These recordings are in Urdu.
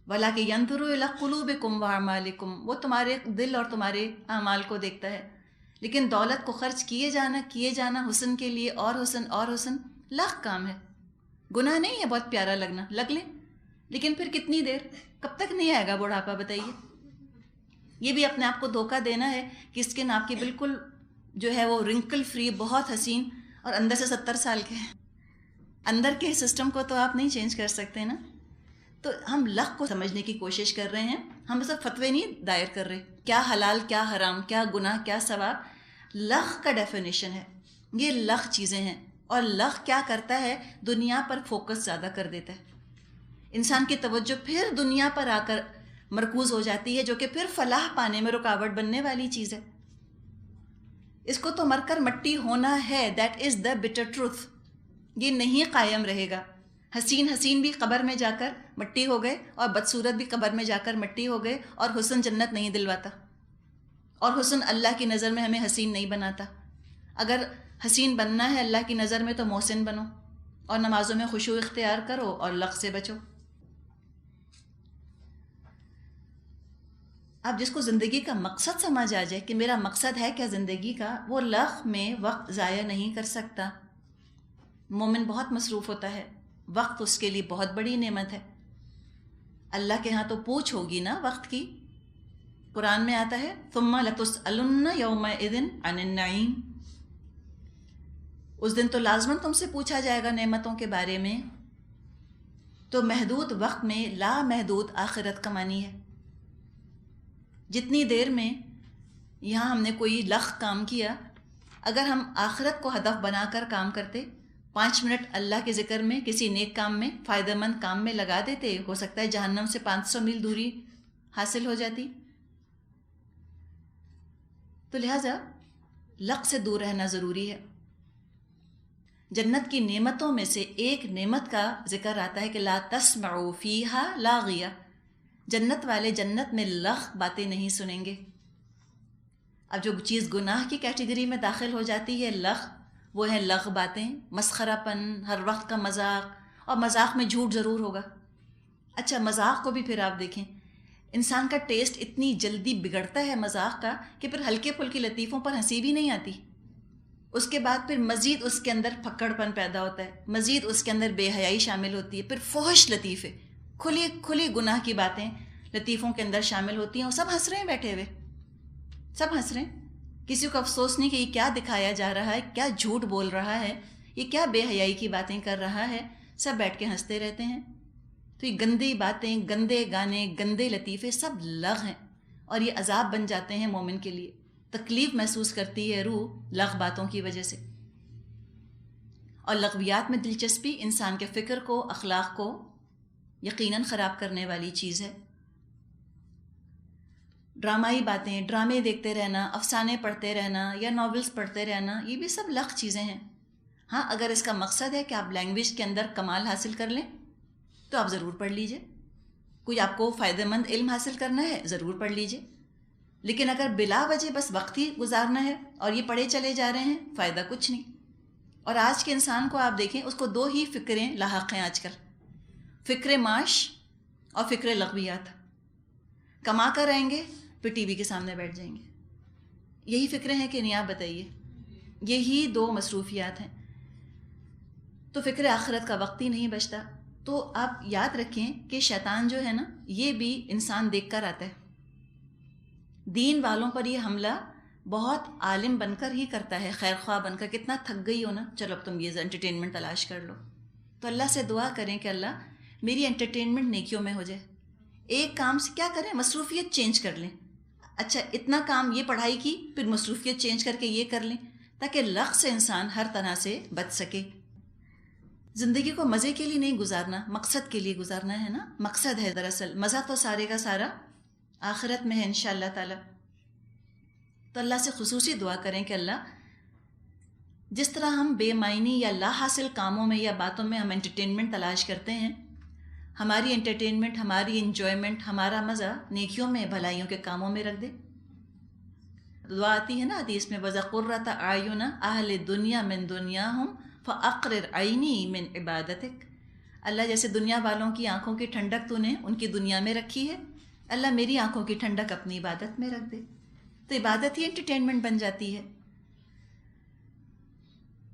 وَلَٰكِن يَنظُرُ إِلَىٰ قُلُوبِكُمْ وَأَعْمَالِكُمْ، وہ تمہارے دل اور تمہارے اعمال کو دیکھتا ہے. لیکن دولت کو خرچ کیے جانا حسن کے لیے، اور حسن اور حسن، لاکھ کام ہے. گناہ نہیں ہے بہت پیارا لگنا، لگ لیں، لیکن پھر کتنی دیر، کب تک نہیں آئے گا بڑھاپا بتائیے. یہ بھی اپنے آپ کو دھوکہ دینا ہے کہ اسکن آپ کی بالکل جو ہے وہ رنکل فری، بہت حسین، اور اندر سے 70 سال کے ہیں. اندر کے سسٹم کو تو آپ نہیں چینج کر سکتے نا. تو ہم لغ کو سمجھنے کی کوشش کر رہے ہیں، ہم صرف فتوے نہیں دائر کر رہے. کیا حلال، کیا حرام، کیا گناہ، کیا ثواب، لغ کا ڈیفینیشن ہے. یہ لغ چیزیں ہیں. اور لغ کیا کرتا ہے؟ دنیا پر فوکس زیادہ کر دیتا ہے. انسان کی توجہ پھر دنیا پر آ کر مرکوز ہو جاتی ہے، جو کہ پھر فلاح پانے میں رکاوٹ بننے والی چیز ہے. اس کو تو مر کر مٹی ہونا ہے. That is the butter truth. یہ نہیں قائم رہے گا. حسین بھی قبر میں جا کر مٹی ہو گئے، اور بدصورت بھی قبر میں جا کر مٹی ہو گئے. اور حسن جنت نہیں دلواتا، اور حسن اللہ کی نظر میں ہمیں حسین نہیں بناتا. اگر حسین بننا ہے اللہ کی نظر میں تو محسن بنو، اور نمازوں میں خشوع اختیار کرو، اور لغ سے بچو. اب جس کو زندگی کا مقصد سمجھ آ جائے کہ میرا مقصد ہے کیا زندگی کا، وہ لغ میں وقت ضائع نہیں کر سکتا. مومن بہت مصروف ہوتا ہے، وقت اس کے لیے بہت بڑی نعمت ہے. اللہ کے ہاں تو پوچھ ہوگی نا وقت کی. قرآن میں آتا ہے ثم لتسألن یومئذ عن النعیم. اس دن تو لازماً تم سے پوچھا جائے گا نعمتوں کے بارے میں. تو محدود وقت میں لامحدود آخرت کمانی ہے. جتنی دیر میں یہاں ہم نے کوئی لغ کام کیا، اگر ہم آخرت کو ہدف بنا کر کام کرتے، 5 منٹ اللہ کے ذکر میں، کسی نیک کام میں، فائدہ مند کام میں لگا دیتے، ہو سکتا ہے جہنم سے 500 میل دوری حاصل ہو جاتی. تو لہٰذا لغ سے دور رہنا ضروری ہے. جنت کی نعمتوں میں سے ایک نعمت کا ذکر آتا ہے کہ لا تسمعوا فیہا لاغیہ. جنت والے جنت میں لغ باتیں نہیں سنیں گے. اب جو چیز گناہ کی کیٹیگری میں داخل ہو جاتی ہے لغ، وہ ہے لغ باتیں، مسخرہ پن، ہر وقت کا مذاق. اور مذاق میں جھوٹ ضرور ہوگا. اچھا مذاق کو بھی پھر آپ دیکھیں، انسان کا ٹیسٹ اتنی جلدی بگڑتا ہے مذاق کا کہ پھر ہلکے پھلکی لطیفوں پر ہنسی بھی نہیں آتی. اس کے بعد پھر مزید اس کے اندر پھکڑ پن پیدا ہوتا ہے، مزید اس کے اندر بے حیائی شامل ہوتی ہے. پھر فحش لطیفے، کھلی گناہ کی باتیں لطیفوں کے اندر شامل ہوتی ہیں، اور سب ہنس رہے ہیں بیٹھے ہوئے، سب ہنس رہے ہیں. کسی کو افسوس نہیں کہ یہ کیا دکھایا جا رہا ہے، کیا جھوٹ بول رہا ہے، یہ کیا بے حیائی کی باتیں کر رہا ہے. سب بیٹھ کے ہنستے رہتے ہیں. تو یہ گندی باتیں، گندے گانے، گندے لطیفے سب لغ ہیں، اور یہ عذاب بن جاتے ہیں مومن کے لیے. تکلیف محسوس کرتی ہے روح لغ باتوں کی وجہ سے. اور لغویات میں دلچسپی انسان کے فکر کو، اخلاق کو یقیناً خراب کرنے والی چیز ہے. ڈرامائی باتیں، ڈرامے دیکھتے رہنا، افسانے پڑھتے رہنا، یا ناولز پڑھتے رہنا، یہ بھی سب لغ چیزیں ہیں. ہاں اگر اس کا مقصد ہے کہ آپ لینگویج کے اندر کمال حاصل کر لیں تو آپ ضرور پڑھ لیجئے. کوئی آپ کو فائدہ مند علم حاصل کرنا ہے ضرور پڑھ لیجئے. لیکن اگر بلا وجہ بس وقت ہی گزارنا ہے اور یہ پڑھے چلے جا رہے ہیں، فائدہ کچھ نہیں. اور آج کے انسان کو آپ دیکھیں، اس کو 2 ہی فکریں لاحق ہیں آج کل، فکر معاش اور فکر لغویات. کما کر آئیں گے پھر ٹی وی کے سامنے بیٹھ جائیں گے. یہی فکریں ہیں کہ نہیں آپ بتائیے؟ یہی 2 مصروفیات ہیں. تو فکر آخرت کا وقت ہی نہیں بچتا. تو آپ یاد رکھیں کہ شیطان جو ہے نا، یہ بھی انسان دیکھ کر آتا ہے. دین والوں پر یہ حملہ بہت عالم بن کر ہی کرتا ہے، خیر خواہ بن کر. کتنا تھک گئی ہو نا، چلو اب تم یہ انٹرٹینمنٹ تلاش کر لو. تو اللہ سے دعا کریں کہ اللہ میری انٹرٹینمنٹ نیکیوں میں ہو جائے. ایک کام سے کیا کریں، مصروفیت چینج کر لیں. اچھا اتنا کام یہ پڑھائی کی، پھر مصروفیت چینج کر کے یہ کر لیں، تاکہ لغ سے انسان ہر طرح سے بچ سکے. زندگی کو مزے کے لیے نہیں گزارنا، مقصد کے لیے گزارنا ہے نا. مقصد ہے دراصل، مزہ تو سارے کا سارا آخرت میں ہے انشاءاللہ تعالی. تو اللہ سے خصوصی دعا کریں کہ اللہ جس طرح ہم بے معنی یا لا حاصل کاموں میں یا باتوں میں ہم انٹرٹینمنٹ تلاش کرتے ہیں، ہماری انٹرٹینمنٹ، ہماری انجوائمنٹ، ہمارا مزہ نیکیوں میں، بھلائیوں کے کاموں میں رکھ دے. دعا آتی ہے نا حدیث میں، وَذَا قُرَّةَ أَعْيُنَ أَهْلِ الدُّنْيَا مِن دُنْيَاهُمْ فَأَقْرِرْ عَيْنِي مِنْ عِبَادَتِكَ. اللہ جیسے دنیا والوں کی آنکھوں کی ٹھنڈک تو نے ان کی دنیا میں رکھی ہے، اللہ میری آنکھوں کی ٹھنڈک اپنی عبادت میں رکھ دے، تو عبادت ہی انٹرٹینمنٹ بن جاتی ہے۔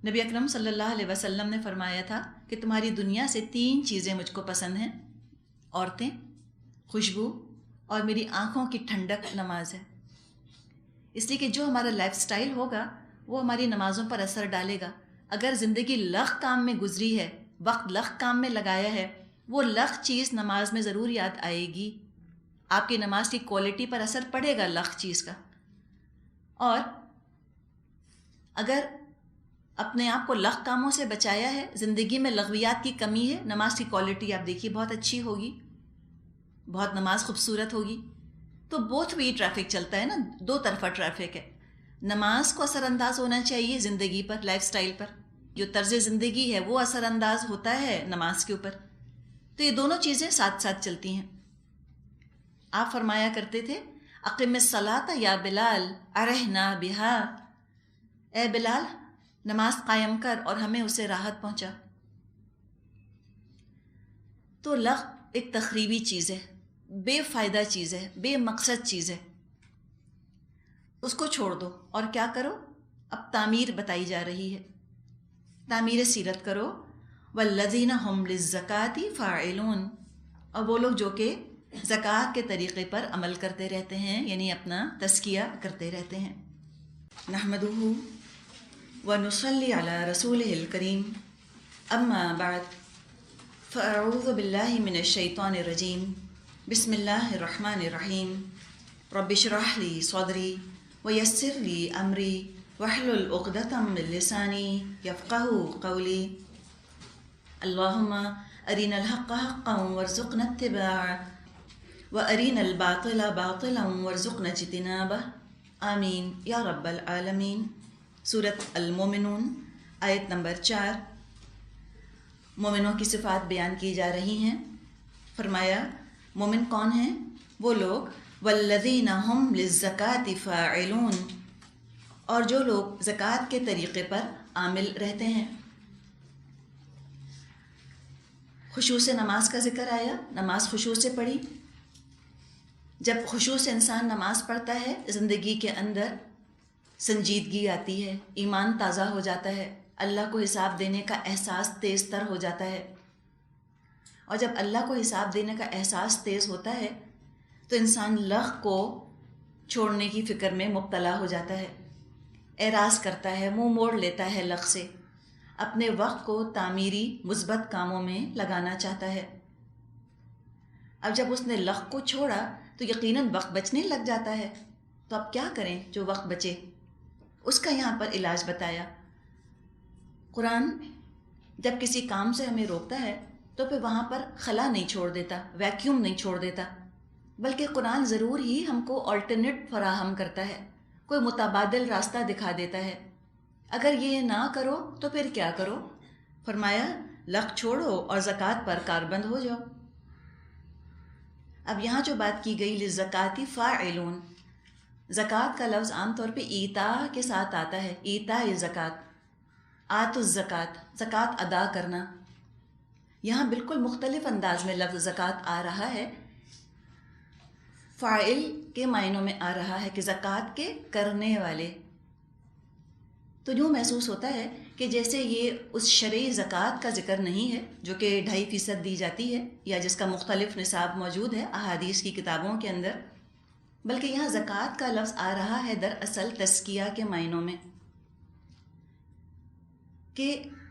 نبی اکرم صلی اللہ علیہ وسلم نے فرمایا تھا کہ تمہاری دنیا سے 3 چیزیں مجھ کو پسند ہیں، عورتیں، خوشبو اور میری آنکھوں کی ٹھنڈک نماز ہے۔ اس لیے کہ جو ہمارا لائف سٹائل ہوگا وہ ہماری نمازوں پر اثر ڈالے گا۔ اگر زندگی لخ کام میں گزری ہے، وقت لخ کام میں لگایا ہے، وہ لخ چیز نماز میں ضرور یاد آئے گی، آپ کی نماز کی کوالٹی پر اثر پڑے گا لخ چیز کا۔ اور اگر اپنے آپ کو لخ کاموں سے بچایا ہے، زندگی میں لغویات کی کمی ہے، نماز کی کوالٹی آپ دیکھیے بہت اچھی ہوگی، بہت نماز خوبصورت ہوگی۔ تو بوتھ وے ٹریفک چلتا ہے نا، 2 طرفہ ٹریفک ہے۔ نماز کو اثر انداز ہونا چاہیے زندگی پر، لائف سٹائل پر، جو طرز زندگی ہے وہ اثر انداز ہوتا ہے نماز کے اوپر۔ تو یہ دونوں چیزیں ساتھ ساتھ چلتی ہیں۔ آپ فرمایا کرتے تھے اقم الصلاۃ یا بلال ارحنا بہا، اے بلال نماز قائم کر اور ہمیں اسے راحت پہنچا۔ تو لغو ایک تخریبی چیز ہے، بے فائدہ چیز ہے، بے مقصد چیز ہے، اس کو چھوڑ دو اور کیا کرو؟ اب تعمیر بتائی جا رہی ہے، تعمیر سیرت کرو۔ والذین هم للزکاة فاعلون، اور وہ لوگ جو کہ زکوٰۃ کے طریقے پر عمل کرتے رہتے ہیں، یعنی اپنا تزکیہ کرتے رہتے ہیں۔ نحمدہ ونصلی علی رسولہ الکریم، اما بعد فاعوذ باللہ من الشیطان الرجیم، بسم اللہ الرحمن الرحیم، رب اشرح لی صدری ویسر لی امری واحلل عقدۃ من لسانی یفقہوا قولی، اللہم ارنا الحق حقا وارزقنا اتباعہ وارنا الباطل باطلا وارزقنا اجتنابہ، آمین یا رب العالمین۔ سورۃ المومنون آیت نمبر 4۔ مومنوں کی صفات بیان کی جا رہی ہیں۔ فرمایا مومن کون ہیں؟ وہ لوگ والذین هم للزکاة فاعلون، اور جو لوگ زکوٰۃ کے طریقے پر عامل رہتے ہیں۔ خشوع سے نماز کا ذکر آیا، نماز خشوع سے پڑھی۔ جب خشوع سے انسان نماز پڑھتا ہے، زندگی کے اندر سنجیدگی آتی ہے، ایمان تازہ ہو جاتا ہے، اللہ کو حساب دینے کا احساس تیز تر ہو جاتا ہے۔ اور جب اللہ کو حساب دینے کا احساس تیز ہوتا ہے تو انسان لغو کو چھوڑنے کی فکر میں مبتلا ہو جاتا ہے، اعراض کرتا ہے، منہ موڑ لیتا ہے لغو سے، اپنے وقت کو تعمیری مثبت کاموں میں لگانا چاہتا ہے۔ اب جب اس نے لغو کو چھوڑا تو یقیناً وقت بچنے لگ جاتا ہے۔ تو اب کیا کریں جو وقت بچے؟ اس کا یہاں پر علاج بتایا۔ قرآن جب کسی کام سے ہمیں روکتا ہے تو پھر وہاں پر خلا نہیں چھوڑ دیتا، ویکیوم نہیں چھوڑ دیتا، بلکہ قرآن ضرور ہی ہم کو آلٹرنیٹ فراہم کرتا ہے، کوئی متبادل راستہ دکھا دیتا ہے۔ اگر یہ نہ کرو تو پھر کیا کرو؟ فرمایا لغو چھوڑو اور زکوٰۃ پر کاربند ہو جاؤ۔ اب یہاں جو بات کی گئی للزکاة فاعلون، زکوٰۃ کا لفظ عام طور پہ ایتاء کے ساتھ آتا ہے، ایتاء زکوٰۃ، آتوا الزکوٰۃ، زکوٰۃ ادا کرنا۔ یہاں بالکل مختلف انداز میں لفظ زکوٰۃ آ رہا ہے، فاعل کے معنوں میں آ رہا ہے کہ زکوٰۃ کے کرنے والے۔ تو یوں محسوس ہوتا ہے کہ جیسے یہ اس شرعی زکوٰۃ کا ذکر نہیں ہے جو کہ 2.5% دی جاتی ہے یا جس کا مختلف نصاب موجود ہے احادیث کی کتابوں کے اندر، بلکہ یہاں زکوٰۃ کا لفظ آ رہا ہے دراصل تزکیہ کے معنوں میں، کہ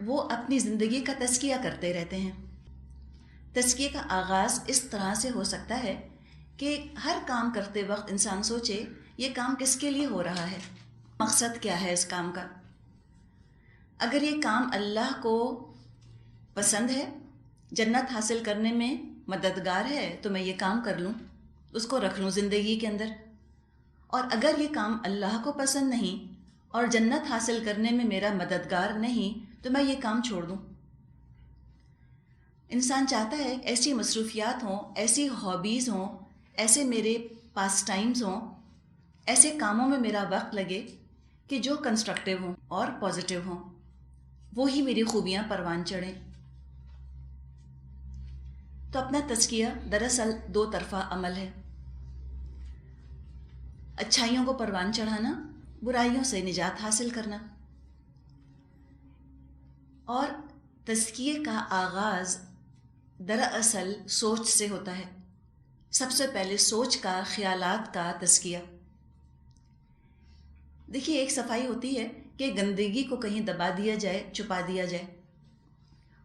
وہ اپنی زندگی کا تزکیہ کرتے رہتے ہیں۔ تزکیے کا آغاز اس طرح سے ہو سکتا ہے کہ ہر کام کرتے وقت انسان سوچے یہ کام کس کے لیے ہو رہا ہے، مقصد کیا ہے اس کام کا۔ اگر یہ کام اللہ کو پسند ہے، جنت حاصل کرنے میں مددگار ہے، تو میں یہ کام کر لوں، اس کو رکھ لوں زندگی کے اندر۔ اور اگر یہ کام اللہ کو پسند نہیں اور جنت حاصل کرنے میں میرا مددگار نہیں تو میں یہ کام چھوڑ دوں۔ انسان چاہتا ہے ایسی مصروفیات ہوں، ایسی ہابیز ہوں، ایسے میرے پاس ٹائمز ہوں، ایسے کاموں میں میرا وقت لگے کہ جو کنسٹرکٹیو ہوں اور پازیٹیو ہوں، وہی میری خوبیاں پروان چڑھیں۔ تو اپنا تزکیہ دراصل دو طرفہ عمل ہے، اچھائیوں کو پروان چڑھانا، برائیوں سے نجات حاصل کرنا۔ اور تزکیے کا آغاز دراصل سوچ سے ہوتا ہے۔ سب سے پہلے سوچ کا، خیالات کا تزکیہ۔ دیکھیے، ایک صفائی ہوتی ہے کہ گندگی کو کہیں دبا دیا جائے، چھپا دیا جائے،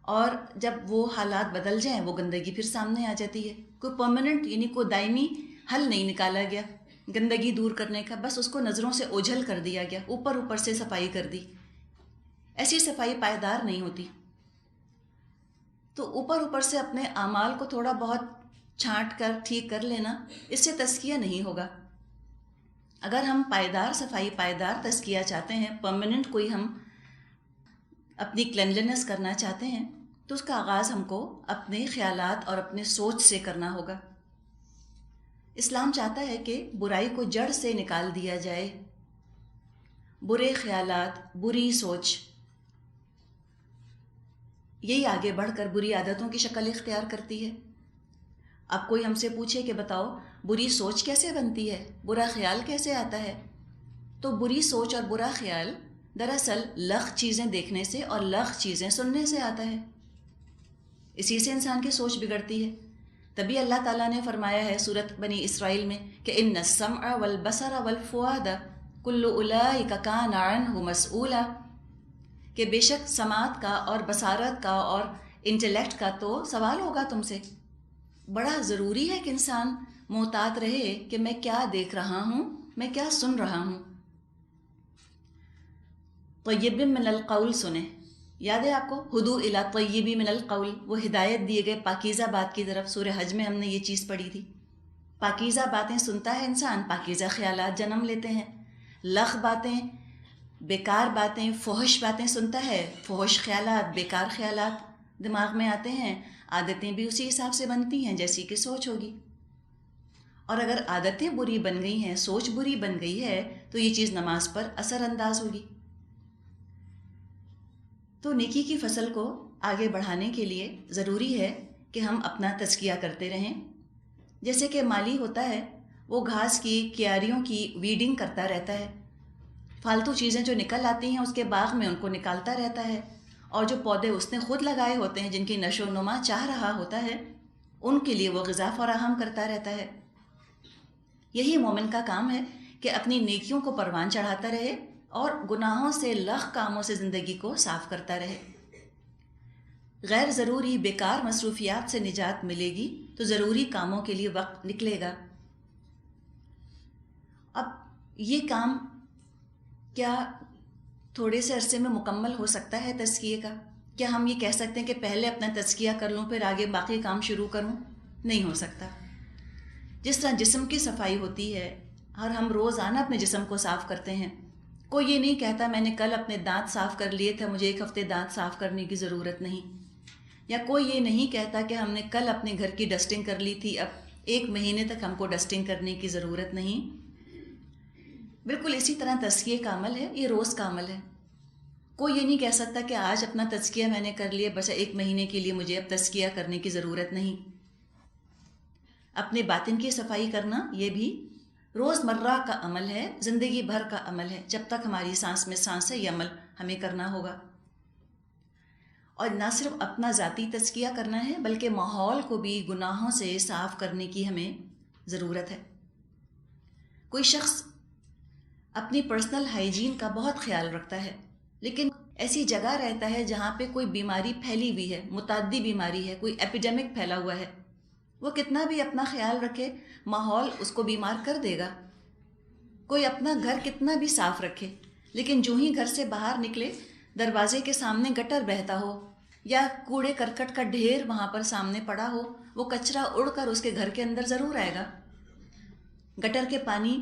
اور جب وہ حالات بدل جائیں وہ گندگی پھر سامنے آ جاتی ہے۔ کوئی پرماننٹ یعنی کوئی دائمی حل نہیں نکالا گیا گندگی دور کرنے کا، بس اس کو نظروں سے اوجھل کر دیا گیا، اوپر اوپر سے صفائی کر دی۔ ایسی صفائی پائیدار نہیں ہوتی۔ تو اوپر اوپر سے اپنے اعمال کو تھوڑا بہت چھانٹ کر ٹھیک کر لینا، اس سے تزکیہ نہیں ہوگا۔ اگر ہم پائیدار صفائی، پائیدار تزکیہ چاہتے ہیں، پرماننٹ کوئی ہم اپنی کلینلنس کرنا چاہتے ہیں، تو اس کا آغاز ہم کو اپنے خیالات اور اپنے سوچ سے کرنا ہوگا۔ اسلام چاہتا ہے کہ برائی کو جڑ سے نکال دیا جائے۔ برے خیالات، بری سوچ، یہی آگے بڑھ کر بری عادتوں کی شکل اختیار کرتی ہے۔ اب کوئی ہم سے پوچھے کہ بتاؤ بری سوچ کیسے بنتی ہے، برا خیال کیسے آتا ہے، تو بری سوچ اور برا خیال دراصل لغو چیزیں دیکھنے سے اور لغو چیزیں سننے سے آتا ہے۔ اسی سے انسان کی سوچ بگڑتی ہے۔ تبھی اللہ تعالیٰ نے فرمایا ہے سورۃ بنی اسرائیل میں کہ ان السمع والبصر والفؤاد کل اولئک کان عنہ مسئولا، کہ بے شک سماعت کا اور بصارت کا اور انٹلیکٹ کا تو سوال ہوگا تم سے۔ بڑا ضروری ہے کہ انسان محتاط رہے کہ میں کیا دیکھ رہا ہوں، میں کیا سن رہا ہوں۔ طیب من القول سنیں، یاد ہے آپ کو ہدو الی طیب من القول، وہ ہدایت دیے گئے پاکیزہ بات کی طرف۔ سورہ حج میں ہم نے یہ چیز پڑھی تھی۔ پاکیزہ باتیں سنتا ہے انسان، پاکیزہ خیالات جنم لیتے ہیں۔ لغو باتیں، بیکار باتیں، فحش باتیں سنتا ہے، فحش خیالات، بیکار خیالات دماغ میں آتے ہیں۔ عادتیں بھی اسی حساب سے بنتی ہیں جیسی کہ سوچ ہوگی، اور اگر عادتیں بری بن گئی ہیں، سوچ بری بن گئی ہے، تو یہ چیز نماز پر اثر انداز ہوگی۔ تو نیکی کی فصل کو آگے بڑھانے کے لیے ضروری ہے کہ ہم اپنا تزکیہ کرتے رہیں۔ جیسے کہ مالی ہوتا ہے، وہ گھاس کی، کیاریوں کی ویڈنگ کرتا رہتا ہے، فالتو چیزیں جو نکل آتی ہیں اس کے باغ میں ان کو نکالتا رہتا ہے، اور جو پودے اس نے خود لگائے ہوتے ہیں، جن کی نشو و نما چاہ رہا ہوتا ہے، ان کے لیے وہ غذا فراہم کرتا رہتا ہے۔ یہی مومن کا کام ہے کہ اپنی نیکیوں کو پروان چڑھاتا رہے اور گناہوں سے، لغو کاموں سے زندگی کو صاف کرتا رہے۔ غیر ضروری بیکار مصروفیات سے نجات ملے گی تو ضروری کاموں کے لیے وقت نکلے گا۔ اب یہ کام کیا تھوڑے سے عرصے میں مکمل ہو سکتا ہے تزکیے کا؟ کیا ہم یہ کہہ سکتے ہیں کہ پہلے اپنا تزکیہ کر لوں پھر آگے باقی کام شروع کروں؟ نہیں ہو سکتا۔ جس طرح جسم کی صفائی ہوتی ہے، اور ہم روزانہ اپنے جسم کو صاف کرتے ہیں، کوئی یہ نہیں کہتا میں نے کل اپنے دانت صاف کر لیے تھے، مجھے ایک ہفتے دانت صاف کرنے کی ضرورت نہیں۔ یا کوئی یہ نہیں کہتا کہ ہم نے کل اپنے گھر کی ڈسٹنگ کر لی تھی، اب ایک مہینے تک ہم کو ڈسٹنگ کرنے کی ضرورت نہیں۔ بالکل اسی طرح تزکیے کا عمل ہے، یہ روز کا عمل ہے۔ کوئی یہ نہیں کہہ سکتا کہ آج اپنا تزکیہ میں نے کر لیا، بس ایک مہینے کے لیے مجھے اب تزکیہ کرنے کی ضرورت نہیں۔ اپنے باطن کی صفائی کرنا یہ بھی روز مرہ کا عمل ہے، زندگی بھر کا عمل ہے۔ جب تک ہماری سانس میں سانس ہے یہ عمل ہمیں کرنا ہوگا۔ اور نہ صرف اپنا ذاتی تزکیہ کرنا ہے بلکہ ماحول کو بھی گناہوں سے صاف کرنے کی ہمیں ضرورت ہے۔ کوئی شخص اپنی پرسنل ہائیجین کا بہت خیال رکھتا ہے، لیکن ایسی جگہ رہتا ہے جہاں پہ کوئی بیماری پھیلی ہوئی ہے، متعدی بیماری ہے، کوئی ایپیڈیمک پھیلا ہوا ہے، وہ کتنا بھی اپنا خیال رکھے ماحول اس کو بیمار کر دے گا۔ کوئی اپنا گھر کتنا بھی صاف رکھے، لیکن جو ہی گھر سے باہر نکلے دروازے کے سامنے گٹر بہتا ہو یا کوڑے کرکٹ کا ڈھیر وہاں پر سامنے پڑا ہو، وہ کچرا اڑ کر اس کے گھر کے اندر ضرور آئے گا۔ گٹر کے پانی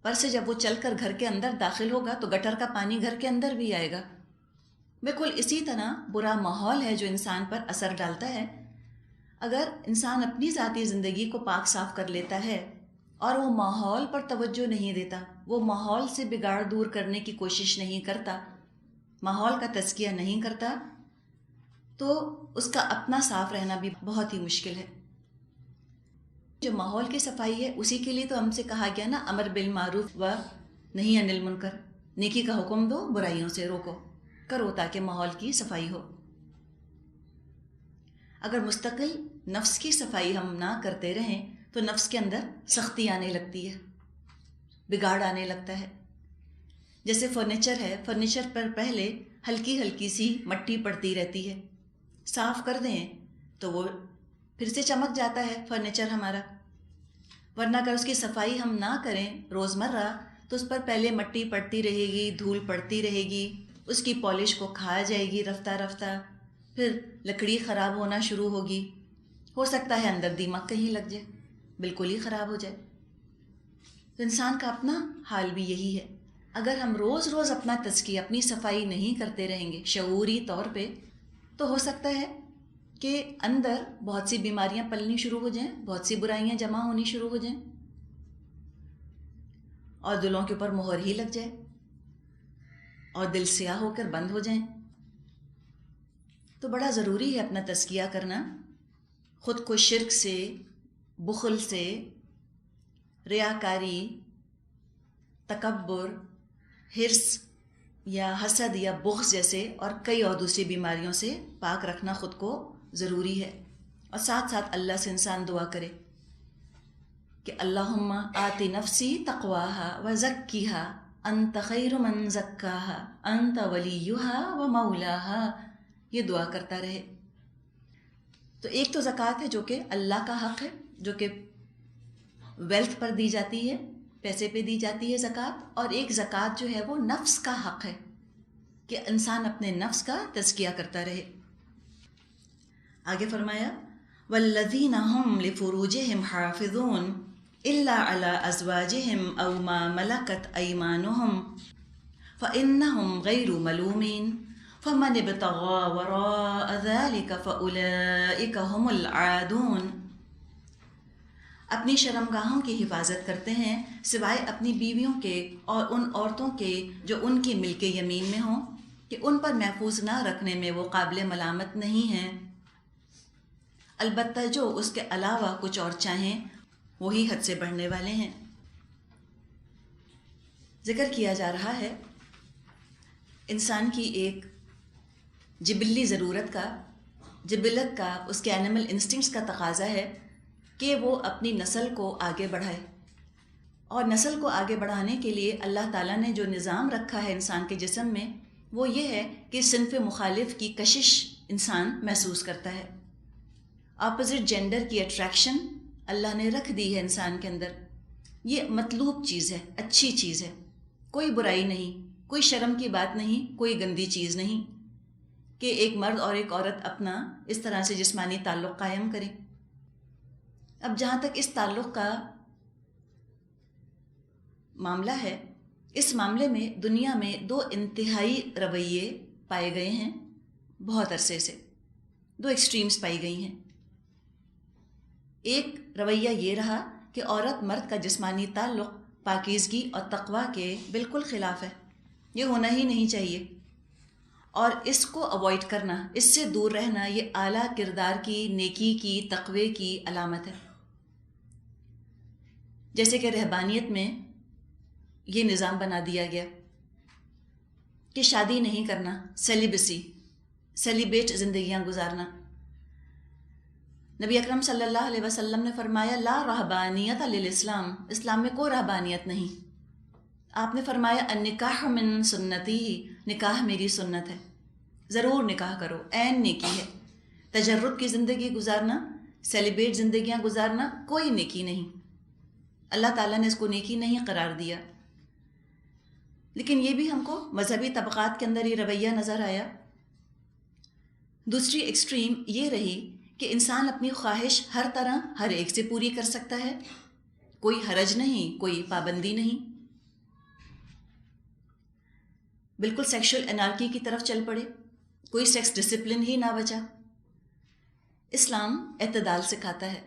پر سے جب وہ چل کر گھر کے اندر داخل ہوگا تو گٹر کا پانی گھر کے اندر بھی آئے گا۔ بالکل اسی طرح برا ماحول ہے جو انسان پر اثر ڈالتا ہے۔ اگر انسان اپنی ذاتی زندگی کو پاک صاف کر لیتا ہے اور وہ ماحول پر توجہ نہیں دیتا، وہ ماحول سے بگاڑ دور کرنے کی کوشش نہیں کرتا، ماحول کا تزکیہ نہیں کرتا، تو اس کا اپنا صاف رہنا بھی بہت ہی مشکل ہے۔ جو ماحول کی صفائی ہے اسی کے لیے تو ہم سے کہا گیا نا، امر بالمعروف و نہی عن المنکر، نیکی کا حکم دو، برائیوں سے روکو، کرو تاکہ ماحول کی صفائی ہو۔ اگر مستقل نفس کی صفائی ہم نہ کرتے رہیں تو نفس کے اندر سختی آنے لگتی ہے، بگاڑ آنے لگتا ہے۔ جیسے فرنیچر ہے، فرنیچر پر پہلے ہلکی ہلکی سی مٹی پڑتی رہتی ہے، صاف کر دیں تو وہ پھر سے چمک جاتا ہے فرنیچر ہمارا، ورنہ اگر اس کی صفائی ہم نہ کریں روزمرہ تو اس پر پہلے مٹی پڑتی رہے گی، دھول پڑتی رہے گی، اس کی پالش کو کھا جائے گی رفتہ رفتہ، پھر لکڑی خراب ہونا شروع ہوگی، ہو سکتا ہے اندر دیمک کہیں لگ جائے، بالکل ہی خراب ہو جائے۔ تو انسان کا اپنا حال بھی یہی ہے، اگر ہم روز روز اپنا تزکیہ، اپنی صفائی نہیں کرتے رہیں گے شعوری طور پہ، تو ہو سکتا ہے کہ اندر بہت سی بیماریاں پلنی شروع ہو جائیں، بہت سی برائیاں جمع ہونی شروع ہو جائیں اور دلوں کے اوپر مہر ہی لگ جائے اور دل سیاہ ہو کر بند ہو جائیں۔ تو بڑا ضروری ہے اپنا تزکیہ کرنا، خود کو شرک سے، بخل سے، ریاکاری، تکبر، حرص یا حسد یا بغض جیسے اور کئی اور دوسری بیماریوں سے پاک رکھنا خود کو ضروری ہے۔ اور ساتھ ساتھ اللہ سے انسان دعا کرے کہ اللہم آتی نفسی تقواہا وزکیہا انت خیر من زکاہا انت ولیہا و مولاہا، یہ دعا کرتا رہے۔ تو ایک تو زکوٰۃ ہے جو کہ اللہ کا حق ہے، جو کہ ویلتھ پر دی جاتی ہے، پیسے پہ دی جاتی ہے زکوٰۃ، اور ایک زکوٰۃ جو ہے وہ نفس کا حق ہے کہ انسان اپنے نفس کا تزکیہ کرتا رہے۔ آگے فرمایا والذین هم لفروجہم حافظون الا علی ازواجہم او ما ملکت ایمانہم فإنہم غیر ملومین فمن ابتغى وراء ذلك فأولئک هم العادون۔ اپنی شرمگاہوں کی حفاظت کرتے ہیں سوائے اپنی بیویوں کے اور ان عورتوں کے جو ان کی ملک یمین میں ہوں، کہ ان پر محفوظ نہ رکھنے میں وہ قابل ملامت نہیں ہیں، البتہ جو اس کے علاوہ کچھ اور چاہیں وہی حد سے بڑھنے والے ہیں۔ ذکر کیا جا رہا ہے انسان کی ایک جبلی ضرورت کا، جبلت کا، اس کے اینیمل انسٹنکٹس کا تقاضا ہے کہ وہ اپنی نسل کو آگے بڑھائے، اور نسل کو آگے بڑھانے کے لیے اللہ تعالیٰ نے جو نظام رکھا ہے انسان کے جسم میں وہ یہ ہے کہ صنف مخالف کی کشش انسان محسوس کرتا ہے، اپوزٹ جینڈر کی اٹریکشن اللہ نے رکھ دی ہے انسان کے اندر۔ یہ مطلوب چیز ہے، اچھی چیز ہے، کوئی برائی نہیں، کوئی شرم کی بات نہیں، کوئی گندی چیز نہیں کہ ایک مرد اور ایک عورت اپنا اس طرح سے جسمانی تعلق قائم کریں۔ اب جہاں تک اس تعلق کا معاملہ ہے، اس معاملے میں دنیا میں دو انتہائی رویے پائے گئے ہیں، بہت عرصے سے دو ایکسٹریمز پائی گئی ہیں۔ ایک رویہ یہ رہا کہ عورت مرد کا جسمانی تعلق پاکیزگی اور تقوی کے بالکل خلاف ہے، یہ ہونا ہی نہیں چاہیے، اور اس کو اوائڈ کرنا، اس سے دور رہنا، یہ اعلیٰ کردار کی، نیکی کی، تقوی کی علامت ہے۔ جیسے کہ رہبانیت میں یہ نظام بنا دیا گیا کہ شادی نہیں کرنا، سیلیبسی، سیلیبیٹ زندگیاں گزارنا۔ نبی اکرم صلی اللہ علیہ وسلم نے فرمایا لا رہبانیت للاسلام، اسلام میں کوئی رہبانیت نہیں۔ آپ نے فرمایا النکاح من سنتی، نکاح میری سنت ہے، ضرور نکاح کرو، عین نیکی ہے۔ تجرد کی زندگی گزارنا، سیلیبریٹ زندگیاں گزارنا کوئی نیکی نہیں، اللہ تعالیٰ نے اس کو نیکی نہیں قرار دیا۔ لیکن یہ بھی ہم کو مذہبی طبقات کے اندر یہ رویہ نظر آیا۔ دوسری ایکسٹریم یہ رہی کہ انسان اپنی خواہش ہر طرح ہر ایک سے پوری کر سکتا ہے، کوئی حرج نہیں، کوئی پابندی نہیں، بالکل سیکشل انارکی کی طرف چل پڑے، کوئی سیکس ڈسپلن ہی نہ بچا۔ اسلام اعتدال سکھاتا ہے،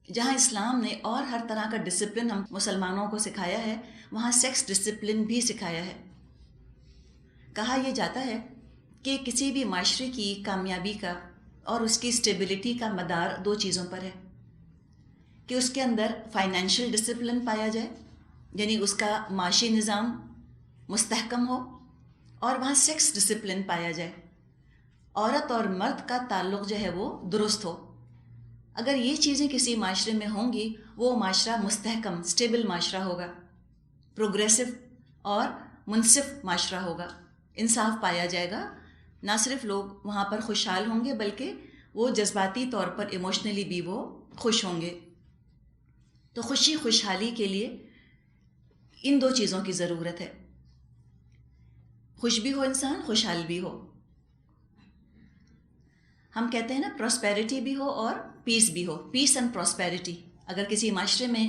جہاں اسلام نے اور ہر طرح کا ڈسپلن ہم مسلمانوں کو سکھایا ہے، وہاں سیکس ڈسپلن بھی سکھایا ہے۔ کہا یہ جاتا ہے کہ کسی بھی معاشرے کی کامیابی کا اور اس کی اسٹیبلٹی کا مدار دو چیزوں پر ہے، کہ اس کے اندر فائنینشیل ڈسپلن پایا جائے، یعنی اس کا معاشی نظام مستحکم ہو، اور وہاں سیکس ڈسپلن پایا جائے، عورت اور مرد کا تعلق جو ہے وہ درست ہو۔ اگر یہ چیزیں کسی معاشرے میں ہوں گی، وہ معاشرہ مستحکم اسٹیبل معاشرہ ہوگا، پروگریسو اور منصف معاشرہ ہوگا، انصاف پایا جائے گا۔ نہ صرف لوگ وہاں پر خوشحال ہوں گے بلکہ وہ جذباتی طور پر ایموشنلی بھی وہ خوش ہوں گے۔ تو خوشحالی کے لیے ان دو چیزوں کی ضرورت ہے، خوش بھی ہو انسان، خوشحال بھی ہو۔ ہم کہتے ہیں نا پراسپیرٹی بھی ہو اور پیس بھی ہو، پیس اینڈ پراسپیرٹی اگر کسی معاشرے میں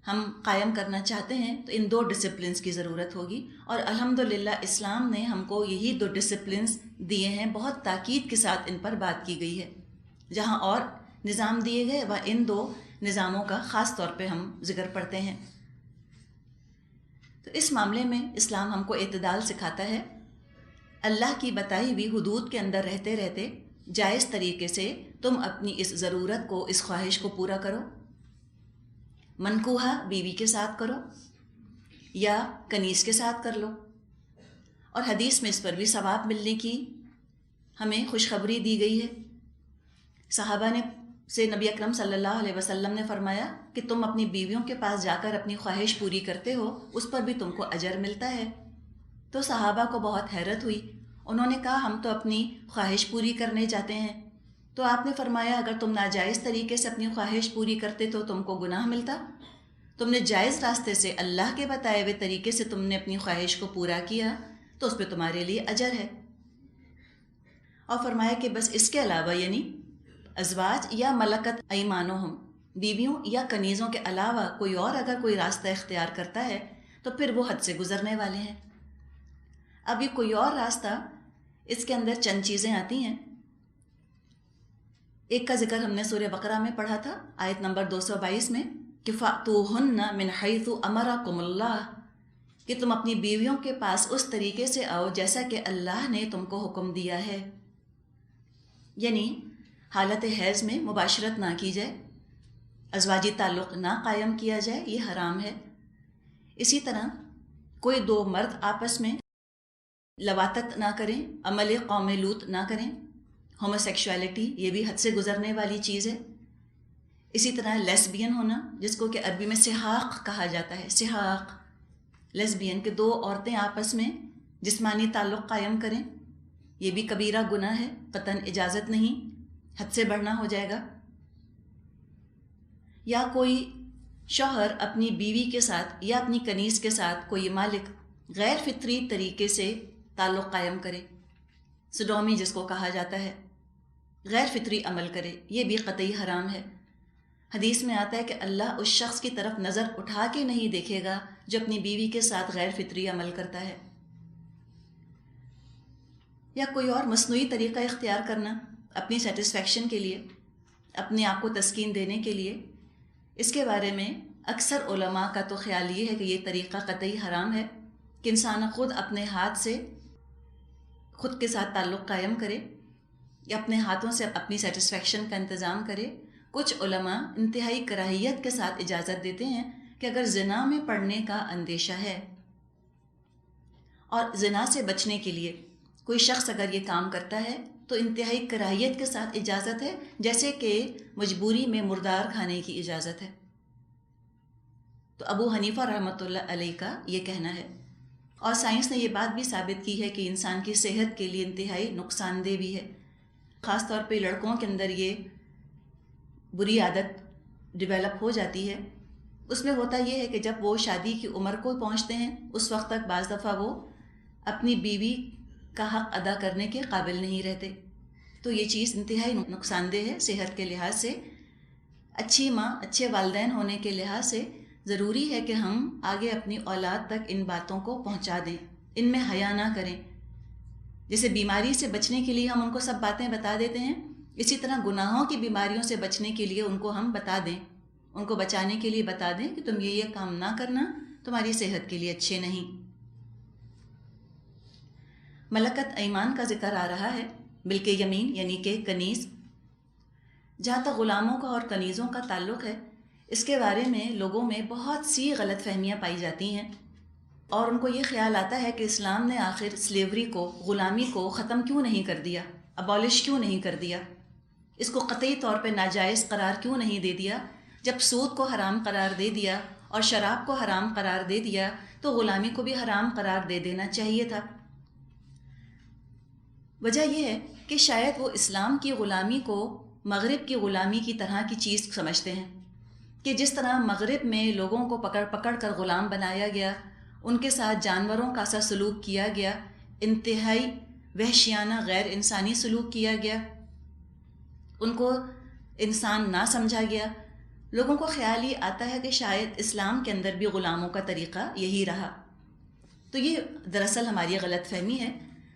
ہم قائم کرنا چاہتے ہیں تو ان دو ڈسپلنس کی ضرورت ہوگی، اور الحمدللہ اسلام نے ہم کو یہی دو ڈسپلنس دیے ہیں، بہت تاکید کے ساتھ ان پر بات کی گئی ہے۔ جہاں اور نظام دیے گئے وہ ان دو نظاموں کا خاص طور پہ ہم ذکر پڑھتے ہیں۔ تو اس معاملے میں اسلام ہم کو اعتدال سکھاتا ہے، اللہ کی بتائی ہوئی حدود کے اندر رہتے رہتے جائز طریقے سے تم اپنی اس ضرورت کو، اس خواہش کو پورا کرو۔ منکوحہ بیوی کے ساتھ کرو یا کنیز کے ساتھ کر لو، اور حدیث میں اس پر بھی ثواب ملنے کی ہمیں خوشخبری دی گئی ہے۔ صحابہ نے سے نبی اکرم صلی اللہ علیہ وسلم نے فرمایا کہ تم اپنی بیویوں کے پاس جا کر اپنی خواہش پوری کرتے ہو، اس پر بھی تم کو اجر ملتا ہے۔ تو صحابہ کو بہت حیرت ہوئی، انہوں نے کہا ہم تو اپنی خواہش پوری کرنے جاتے ہیں، تو آپ نے فرمایا اگر تم ناجائز طریقے سے اپنی خواہش پوری کرتے تو تم کو گناہ ملتا، تم نے جائز راستے سے اللہ کے بتائے ہوئے طریقے سے تم نے اپنی خواہش کو پورا کیا تو اس پہ تمہارے لیے اجر ہے۔ اور فرمایا کہ بس اس کے علاوہ یعنی ازواج یا ملکت ایمانہم، بیویوں یا کنیزوں کے علاوہ کوئی اور اگر کوئی راستہ اختیار کرتا ہے تو پھر وہ حد سے گزرنے والے ہیں۔ اب یہ کوئی اور راستہ، اس کے اندر چند چیزیں آتی ہیں۔ ایک کا ذکر ہم نے سورہ بقرہ میں پڑھا تھا، آیت نمبر 222 میں، کہ فَأْتُوهُنَّ مِنْ حَيْثُ أَمَرَكُمُ اللَّهُ، کہ تم اپنی بیویوں کے پاس اس طریقے سے آؤ جیسا کہ اللہ نے تم کو حکم دیا ہے، یعنی حالت حیض میں مباشرت نہ کی جائے، ازواجی تعلق نہ قائم کیا جائے، یہ حرام ہے۔ اسی طرح کوئی دو مرد آپس میں لواطت نہ کریں، عمل قوم لوط نہ کریں، ہوموسیکشوالٹی یہ بھی حد سے گزرنے والی چیز ہے۔ اسی طرح لیسبین ہونا، جس کو کہ عربی میں سحاق کہا جاتا ہے، سحاق لیسبین، کہ دو عورتیں آپس میں جسمانی تعلق قائم کریں، یہ بھی کبیرہ گناہ ہے، قطعاً اجازت نہیں، حد سے بڑھنا ہو جائے گا۔ یا کوئی شوہر اپنی بیوی کے ساتھ یا اپنی کنیز کے ساتھ کوئی مالک غیر فطری طریقے سے تعلق قائم کرے، سڈومی جس کو کہا جاتا ہے، غیر فطری عمل کرے، یہ بھی قطعی حرام ہے۔ حدیث میں آتا ہے کہ اللہ اس شخص کی طرف نظر اٹھا کے نہیں دیکھے گا جو اپنی بیوی کے ساتھ غیر فطری عمل کرتا ہے۔ یا کوئی اور مصنوعی طریقہ اختیار کرنا اپنی سیٹسفیکشن کے لیے، اپنے آپ کو تسکین دینے کے لیے، اس کے بارے میں اکثر علماء کا تو خیال یہ ہے کہ یہ طریقہ قطعی حرام ہے، کہ انسان خود اپنے ہاتھ سے خود کے ساتھ تعلق قائم کرے یا اپنے ہاتھوں سے اپنی سیٹسفیکشن کا انتظام کرے۔ کچھ علماء انتہائی کراہیت کے ساتھ اجازت دیتے ہیں کہ اگر زنا میں پڑنے کا اندیشہ ہے اور زنا سے بچنے کے لیے کوئی شخص اگر یہ کام کرتا ہے تو انتہائی کراہیت کے ساتھ اجازت ہے، جیسے کہ مجبوری میں مردار کھانے کی اجازت ہے۔ تو ابو حنیفہ رحمۃ اللہ علیہ کا یہ کہنا ہے، اور سائنس نے یہ بات بھی ثابت کی ہے کہ انسان کی صحت کے لیے انتہائی نقصان دہ بھی ہے۔ خاص طور پہ لڑکوں کے اندر یہ بری عادت ڈیولپ ہو جاتی ہے۔ اس میں ہوتا یہ ہے کہ جب وہ شادی کی عمر کو پہنچتے ہیں اس وقت تک بعض دفعہ وہ اپنی بیوی کا حق ادا کرنے کے قابل نہیں رہتے، تو یہ چیز انتہائی نقصان دہ ہے صحت کے لحاظ سے۔ اچھی ماں، اچھے والدین ہونے کے لحاظ سے ضروری ہے کہ ہم آگے اپنی اولاد تک ان باتوں کو پہنچا دیں، ان میں حیا نہ کریں۔ جیسے بیماری سے بچنے کے لیے ہم ان کو سب باتیں بتا دیتے ہیں، اسی طرح گناہوں کی بیماریوں سے بچنے کے لیے ان کو ہم بتا دیں، ان کو بچانے کے لیے بتا دیں کہ تم یہ کام نہ کرنا، تمہاری صحت کے لیے اچھے نہیں۔ ملکت ایمان کا ذکر آ رہا ہے، ملک یمین یعنی کہ کنیز۔ جہاں تک غلاموں کا اور کنیزوں کا تعلق ہے، اس کے بارے میں لوگوں میں بہت سی غلط فہمیاں پائی جاتی ہیں، اور ان کو یہ خیال آتا ہے کہ اسلام نے آخر سلیوری کو، غلامی کو ختم کیوں نہیں کر دیا، ابالش کیوں نہیں کر دیا، اس کو قطعی طور پہ ناجائز قرار کیوں نہیں دے دیا۔ جب سود کو حرام قرار دے دیا اور شراب کو حرام قرار دے دیا تو غلامی کو بھی حرام قرار دے دینا چاہیے تھا۔ وجہ یہ ہے کہ شاید وہ اسلام کی غلامی کو مغرب کی غلامی کی طرح کی چیز سمجھتے ہیں، کہ جس طرح مغرب میں لوگوں کو پکڑ پکڑ کر غلام بنایا گیا، ان کے ساتھ جانوروں کا سا سلوک کیا گیا، انتہائی وحشیانہ غیر انسانی سلوک کیا گیا، ان کو انسان نہ سمجھا گیا۔ لوگوں کو خیال یہ آتا ہے کہ شاید اسلام کے اندر بھی غلاموں کا طریقہ یہی رہا۔ تو یہ دراصل ہماری غلط فہمی ہے۔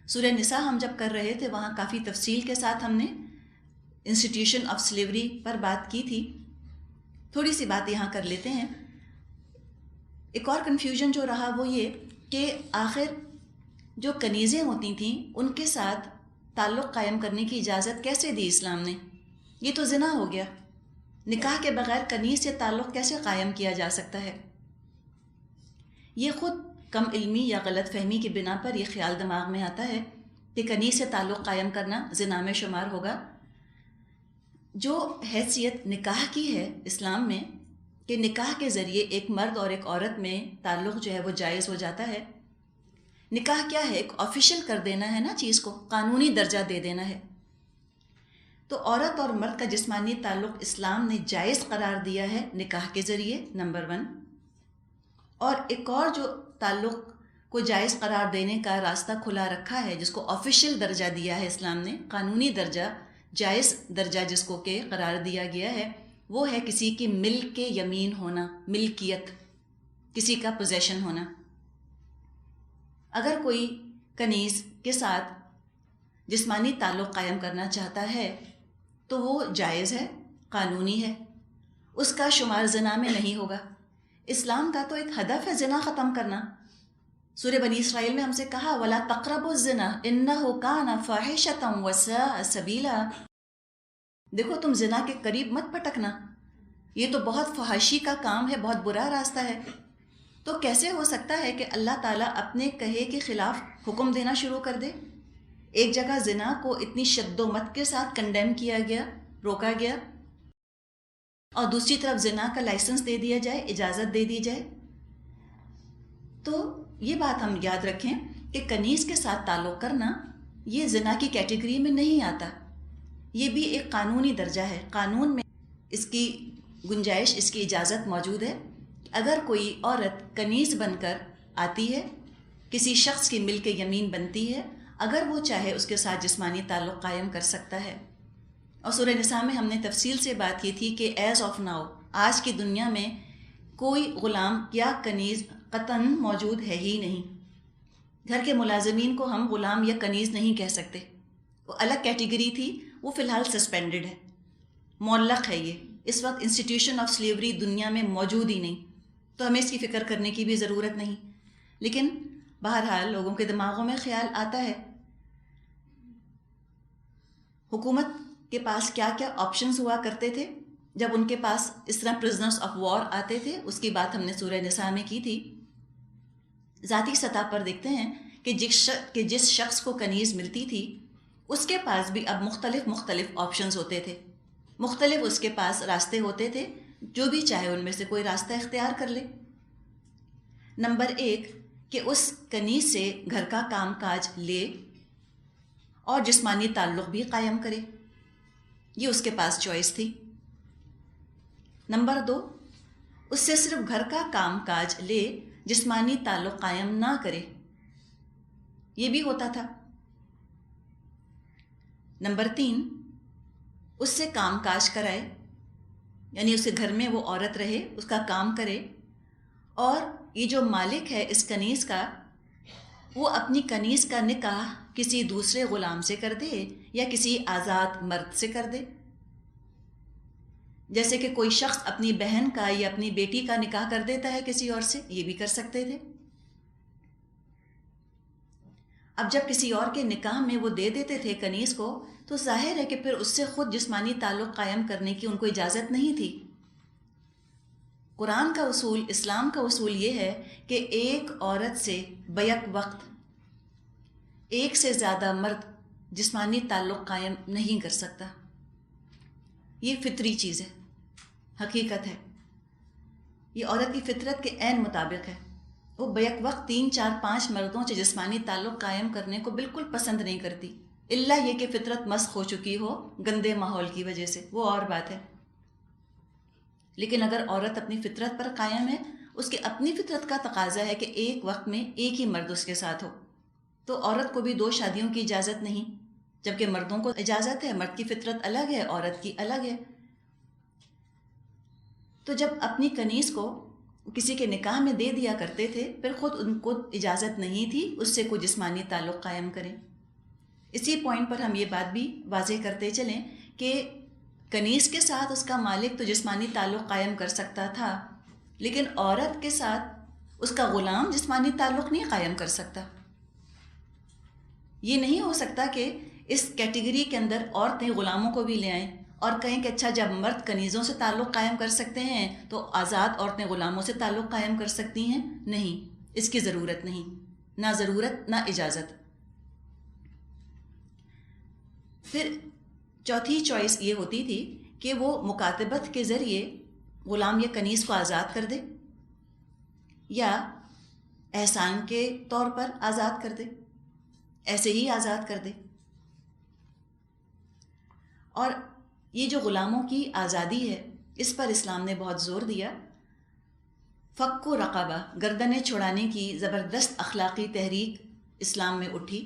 سورہ نساء ہم جب کر رہے تھے وہاں کافی تفصیل کے ساتھ ہم نے انسٹیٹیوشن آف سلیوری پر بات کی تھی۔ تھوڑی سی بات یہاں کر لیتے ہیں۔ ایک اور کنفیوژن جو رہا وہ یہ کہ آخر جو کنیزیں ہوتی تھیں ان کے ساتھ تعلق قائم کرنے کی اجازت کیسے دی اسلام نے؟ یہ تو زنا ہو گیا، نکاح کے بغیر کنیز سے تعلق کیسے قائم کیا جا سکتا ہے؟ یہ خود کم علمی یا غلط فہمی کی بنا پر یہ خیال دماغ میں آتا ہے کہ کنیز سے تعلق قائم کرنا زنا میں شمار ہوگا۔ جو حیثیت نکاح کی ہے اسلام میں، کہ نکاح کے ذریعے ایک مرد اور ایک عورت میں تعلق جو ہے وہ جائز ہو جاتا ہے۔ نکاح کیا ہے؟ ایک آفیشیل کر دینا ہے نا چیز کو، قانونی درجہ دے دینا ہے۔ تو عورت اور مرد کا جسمانی تعلق اسلام نے جائز قرار دیا ہے نکاح کے ذریعے، نمبر 1۔ اور ایک اور جو تعلق کو جائز قرار دینے کا راستہ کھلا رکھا ہے، جس کو آفیشیل درجہ دیا ہے اسلام نے، قانونی درجہ، جائز درجہ جس کو کہ قرار دیا گیا ہے، وہ ہے کسی کی ملک کے یمین ہونا، ملکیت، کسی کا پوزیشن ہونا۔ اگر کوئی کنیز کے ساتھ جسمانی تعلق قائم کرنا چاہتا ہے تو وہ جائز ہے، قانونی ہے، اس کا شمار زنا میں نہیں ہوگا۔ اسلام کا تو ایک ہدف ہے زنا ختم کرنا۔ سورہ بنی اسرائیل میں ہم سے کہا وَلَا تَقْرَبُوا الزِّنَا إِنَّهُ كَانَ فَاحِشَةً وَسَاءَ سَبِيلًا۔ دیکھو تم زنا کے قریب مت پٹکنا، یہ تو بہت فحاشی کا کام ہے، بہت برا راستہ ہے۔ تو کیسے ہو سکتا ہے کہ اللہ تعالیٰ اپنے کہے کے خلاف حکم دینا شروع کر دے؟ ایک جگہ زنا کو اتنی شد و مت کے ساتھ کنڈیم کیا گیا، روکا گیا، اور دوسری طرف زنا کا لائسنس دے دیا جائے، اجازت دے دی جائے۔ تو یہ بات ہم یاد رکھیں کہ کنیز کے ساتھ تعلق کرنا یہ زنا کی کیٹیگری میں نہیں آتا، یہ بھی ایک قانونی درجہ ہے۔ قانون میں اس کی گنجائش، اس کی اجازت موجود ہے۔ اگر کوئی عورت کنیز بن کر آتی ہے، کسی شخص کی ملک یمین بنتی ہے، اگر وہ چاہے اس کے ساتھ جسمانی تعلق قائم کر سکتا ہے۔ اور سورہ نساء میں ہم نے تفصیل سے بات کی تھی کہ ایز آف ناؤ، آج کی دنیا میں کوئی غلام یا کنیز قطعاً موجود ہے ہی نہیں۔ گھر کے ملازمین کو ہم غلام یا کنیز نہیں کہہ سکتے، وہ الگ کیٹیگری تھی، وہ فی الحال سسپینڈڈ ہے، معلق ہے۔ یہ اس وقت انسٹیٹیوشن آف سلیوری دنیا میں موجود ہی نہیں، تو ہمیں اس کی فکر کرنے کی بھی ضرورت نہیں۔ لیکن بہرحال لوگوں کے دماغوں میں خیال آتا ہے۔ حکومت کے پاس کیا کیا آپشنز ہوا کرتے تھے جب ان کے پاس اس طرح پرزنرز آف وار آتے تھے، اس کی بات ہم نے سورہ نساء میں کی تھی۔ ذاتی سطح پر دیکھتے ہیں کہ جس شخص کو کنیز ملتی تھی اس کے پاس بھی اب مختلف آپشنز ہوتے تھے، مختلف اس کے پاس راستے ہوتے تھے، جو بھی چاہے ان میں سے کوئی راستہ اختیار کر لے۔ نمبر 1 کہ اس کنیز سے گھر کا کام کاج لے اور جسمانی تعلق بھی قائم کرے، یہ اس کے پاس چوائس تھی۔ نمبر 2 اس سے صرف گھر کا کام کاج لے، جسمانی تعلق قائم نہ کرے، یہ بھی ہوتا تھا۔ نمبر 3 اس سے کام کاج کرائے، یعنی اس کے گھر میں وہ عورت رہے، اس کا کام کرے، اور یہ جو مالک ہے اس کنیز کا، وہ اپنی کنیز کا نکاح کسی دوسرے غلام سے کر دے یا کسی آزاد مرد سے کر دے۔ جیسے کہ کوئی شخص اپنی بہن کا یا اپنی بیٹی کا نکاح کر دیتا ہے کسی اور سے، یہ بھی کر سکتے تھے۔ اب جب کسی اور کے نکاح میں وہ دے دیتے تھے کنیز کو، تو ظاہر ہے کہ پھر اس سے خود جسمانی تعلق قائم کرنے کی ان کو اجازت نہیں تھی۔ قرآن کا اصول، اسلام کا اصول یہ ہے کہ ایک عورت سے بیک وقت ایک سے زیادہ مرد جسمانی تعلق قائم نہیں کر سکتا۔ یہ فطری چیز ہے، حقیقت ہے، یہ عورت کی فطرت کے عین مطابق ہے۔ وہ بیک وقت 3 4 5 مردوں سے جسمانی تعلق قائم کرنے کو بالکل پسند نہیں کرتی، الا یہ کہ فطرت مسخ ہو چکی ہو گندے ماحول کی وجہ سے، وہ اور بات ہے۔ لیکن اگر عورت اپنی فطرت پر قائم ہے، اس کی اپنی فطرت کا تقاضا ہے کہ ایک وقت میں ایک ہی مرد اس کے ساتھ ہو، تو عورت کو بھی 2 شادیوں کی اجازت نہیں، جبکہ مردوں کو اجازت ہے۔ مرد کی فطرت الگ ہے، عورت کی الگ ہے۔ تو جب اپنی کنیز کو کسی کے نکاح میں دے دیا کرتے تھے، پھر خود ان کو اجازت نہیں تھی اس سے کوئی جسمانی تعلق قائم کریں۔ اسی پوائنٹ پر ہم یہ بات بھی واضح کرتے چلیں کہ کنیز کے ساتھ اس کا مالک تو جسمانی تعلق قائم کر سکتا تھا، لیکن عورت کے ساتھ اس کا غلام جسمانی تعلق نہیں قائم کر سکتا۔ یہ نہیں ہو سکتا کہ اس کیٹیگری کے اندر عورتیں غلاموں کو بھی لے آئیں اور کہیں کہ اچھا جب مرد کنیزوں سے تعلق قائم کر سکتے ہیں تو آزاد عورتیں غلاموں سے تعلق قائم کر سکتی ہیں۔ نہیں، اس کی ضرورت نہیں، نہ ضرورت نہ اجازت۔ پھر چوتھی چوائس یہ ہوتی تھی کہ وہ مکاتبت کے ذریعے غلام یا کنیز کو آزاد کر دے، یا احسان کے طور پر آزاد کر دے، ایسے ہی آزاد کر دے۔ اور یہ جو غلاموں کی آزادی ہے، اس پر اسلام نے بہت زور دیا۔ فک و رقبہ، گردنیں چھڑانے کی زبردست اخلاقی تحریک اسلام میں اٹھی،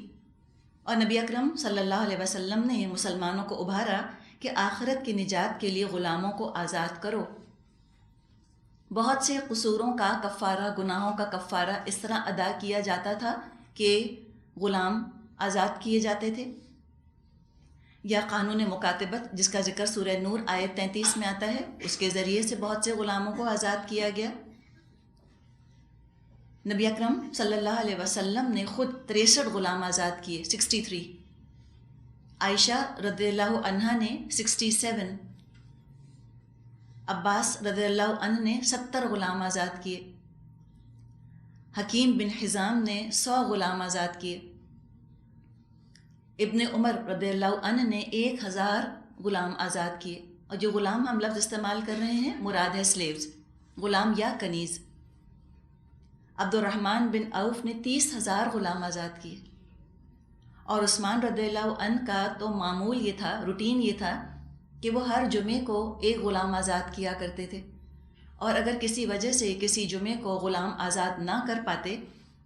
اور نبی اکرم صلی اللہ علیہ وسلم نے مسلمانوں کو ابھارا کہ آخرت کی نجات کے لیے غلاموں کو آزاد کرو۔ بہت سے قصوروں کا کفارہ، گناہوں کا کفارہ اس طرح ادا کیا جاتا تھا کہ غلام آزاد کیے جاتے تھے، یا قانون مکاتبت جس کا ذکر سورہ نور آیت 33 میں آتا ہے، اس کے ذریعے سے بہت سے غلاموں کو آزاد کیا گیا۔ نبی اکرم صلی اللہ علیہ وسلم نے خود 63 غلام آزاد کیے، 63۔ عائشہ رضی اللہ عنہا نے 67، عباس رضی اللہ عنہ نے 70 غلام آزاد کیے، حکیم بن حزام نے 100 غلام آزاد کیے، ابن عمر رضی اللہ عنہ نے 1000 غلام آزاد کیے۔ اور جو غلام ہم لفظ استعمال کر رہے ہیں مراد ہے سلیوز، غلام یا کنیز۔ عبد الرحمن بن عوف نے 30,000 غلام آزاد کیے، اور عثمان رضی اللہ عنہ کا تو معمول یہ تھا، روٹین یہ تھا کہ وہ ہر جمعے کو ایک غلام آزاد کیا کرتے تھے، اور اگر کسی وجہ سے کسی جمعے کو غلام آزاد نہ کر پاتے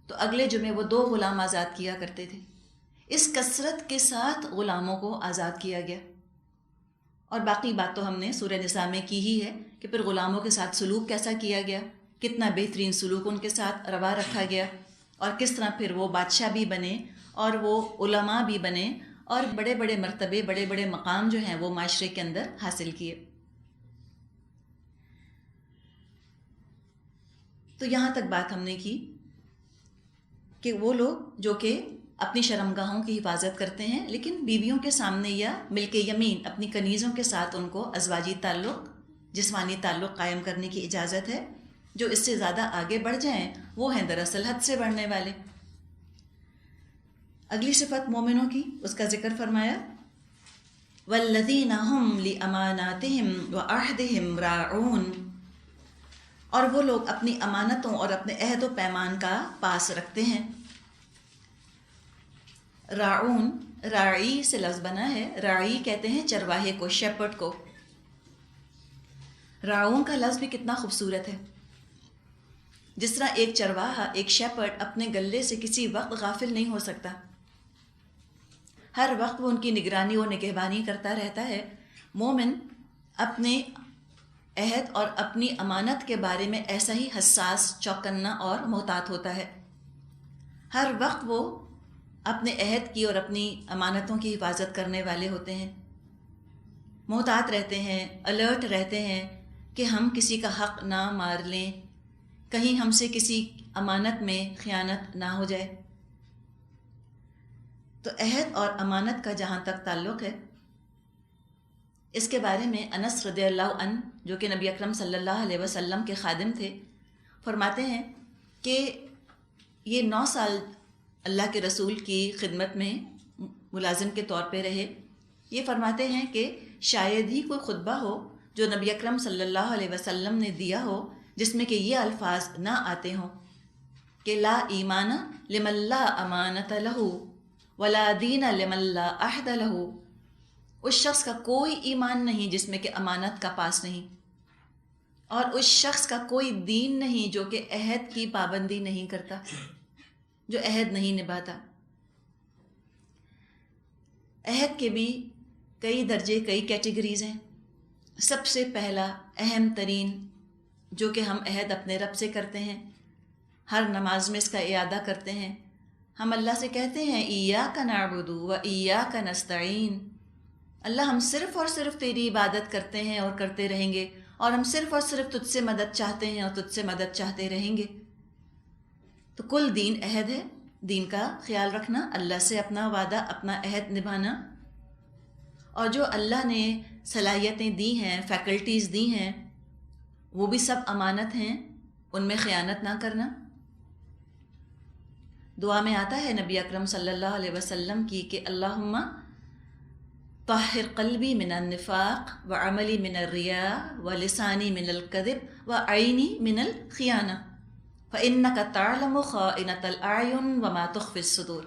تو اگلے جمعے وہ 2 غلام آزاد کیا کرتے تھے۔ اس کثرت کے ساتھ غلاموں کو آزاد کیا گیا۔ اور باقی بات تو ہم نے سورہ نساء میں کی ہی ہے کہ پھر غلاموں کے ساتھ سلوک کیسا کیا گیا، کتنا بہترین سلوک ان کے ساتھ روا رکھا گیا، اور کس طرح پھر وہ بادشاہ بھی بنے اور وہ علماء بھی بنے، اور بڑے بڑے مرتبے، بڑے بڑے مقام جو ہیں وہ معاشرے کے اندر حاصل کیے۔ تو یہاں تک بات ہم نے کی کہ وہ لوگ جو کہ اپنی شرمگاہوں کی حفاظت کرتے ہیں، لیکن بیویوں کے سامنے یا ملک یمین اپنی کنیزوں کے ساتھ ان کو ازواجی تعلق، جسمانی تعلق قائم کرنے کی اجازت ہے۔ جو اس سے زیادہ آگے بڑھ جائیں وہ ہیں دراصل حد سے بڑھنے والے۔ اگلی صفت مومنوں کی، اس کا ذکر فرمایا، والذین هم لاماناتہم وعہدہم راعون، اور وہ لوگ اپنی امانتوں اور اپنے عہد و پیمان کا پاس رکھتے ہیں۔ راعون، راعی سے لفظ بنا ہے، راعی کہتے ہیں چرواہے کو، شیپرڈ کو۔ راعون کا لفظ بھی کتنا خوبصورت ہے۔ جس طرح ایک چرواہا، ایک شیپرڈ اپنے گلے سے کسی وقت غافل نہیں ہو سکتا، ہر وقت وہ ان کی نگرانی و نگہبانی کرتا رہتا ہے، مومن اپنے عہد اور اپنی امانت کے بارے میں ایسا ہی حساس، چوکنا اور محتاط ہوتا ہے۔ ہر وقت وہ اپنے عہد کی اور اپنی امانتوں کی حفاظت کرنے والے ہوتے ہیں، محتاط رہتے ہیں، الرٹ رہتے ہیں کہ ہم کسی کا حق نہ مار لیں، کہیں ہم سے کسی امانت میں خیانت نہ ہو جائے۔ تو عہد اور امانت کا جہاں تک تعلق ہے، اس کے بارے میں انس رضی اللہ عنہ جو کہ نبی اکرم صلی اللہ علیہ وسلم کے خادم تھے، فرماتے ہیں کہ یہ 9 سال اللہ کے رسول کی خدمت میں ملازم کے طور پہ رہے۔ یہ فرماتے ہیں کہ شاید ہی کوئی خطبہ ہو جو نبی اکرم صلی اللہ علیہ وسلم نے دیا ہو جس میں کہ یہ الفاظ نہ آتے ہوں کہ لا ایمان لمن لا امانت لہ ولا دین لمن لا عہد لہ۔ اس شخص کا کوئی ایمان نہیں جس میں کہ امانت کا پاس نہیں، اور اس شخص کا کوئی دین نہیں جو کہ عہد کی پابندی نہیں کرتا، جو عہد نہیں نبھاتا۔ عہد کے بھی کئی درجے، کئی کیٹیگریز ہیں۔ سب سے پہلا اہم ترین جو کہ ہم عہد اپنے رب سے کرتے ہیں، ہر نماز میں اس کا اعادہ کرتے ہیں۔ ہم اللہ سے کہتے ہیں ایاک نعبد و ایاک نستعین، اللہ ہم صرف اور صرف تیری عبادت کرتے ہیں اور کرتے رہیں گے، اور ہم صرف اور صرف تجھ سے مدد چاہتے ہیں اور تجھ سے مدد چاہتے رہیں گے۔ تو کل دین عہد ہے، دین کا خیال رکھنا، اللہ سے اپنا وعدہ، اپنا عہد نبھانا، اور جو اللہ نے صلاحیتیں دی ہیں، فیکلٹیز دی ہیں، وہ بھی سب امانت ہیں، ان میں خیانت نہ کرنا۔ دعا میں آتا ہے نبی اکرم صلی اللہ علیہ وسلم کی کہ اللہم طہر قلبی من النفاق وعملی من الریا ولسانی من الکذب وعینی من الخیانہ فإنک تعلم خائنۃ الأعین وما تخفی الصدور،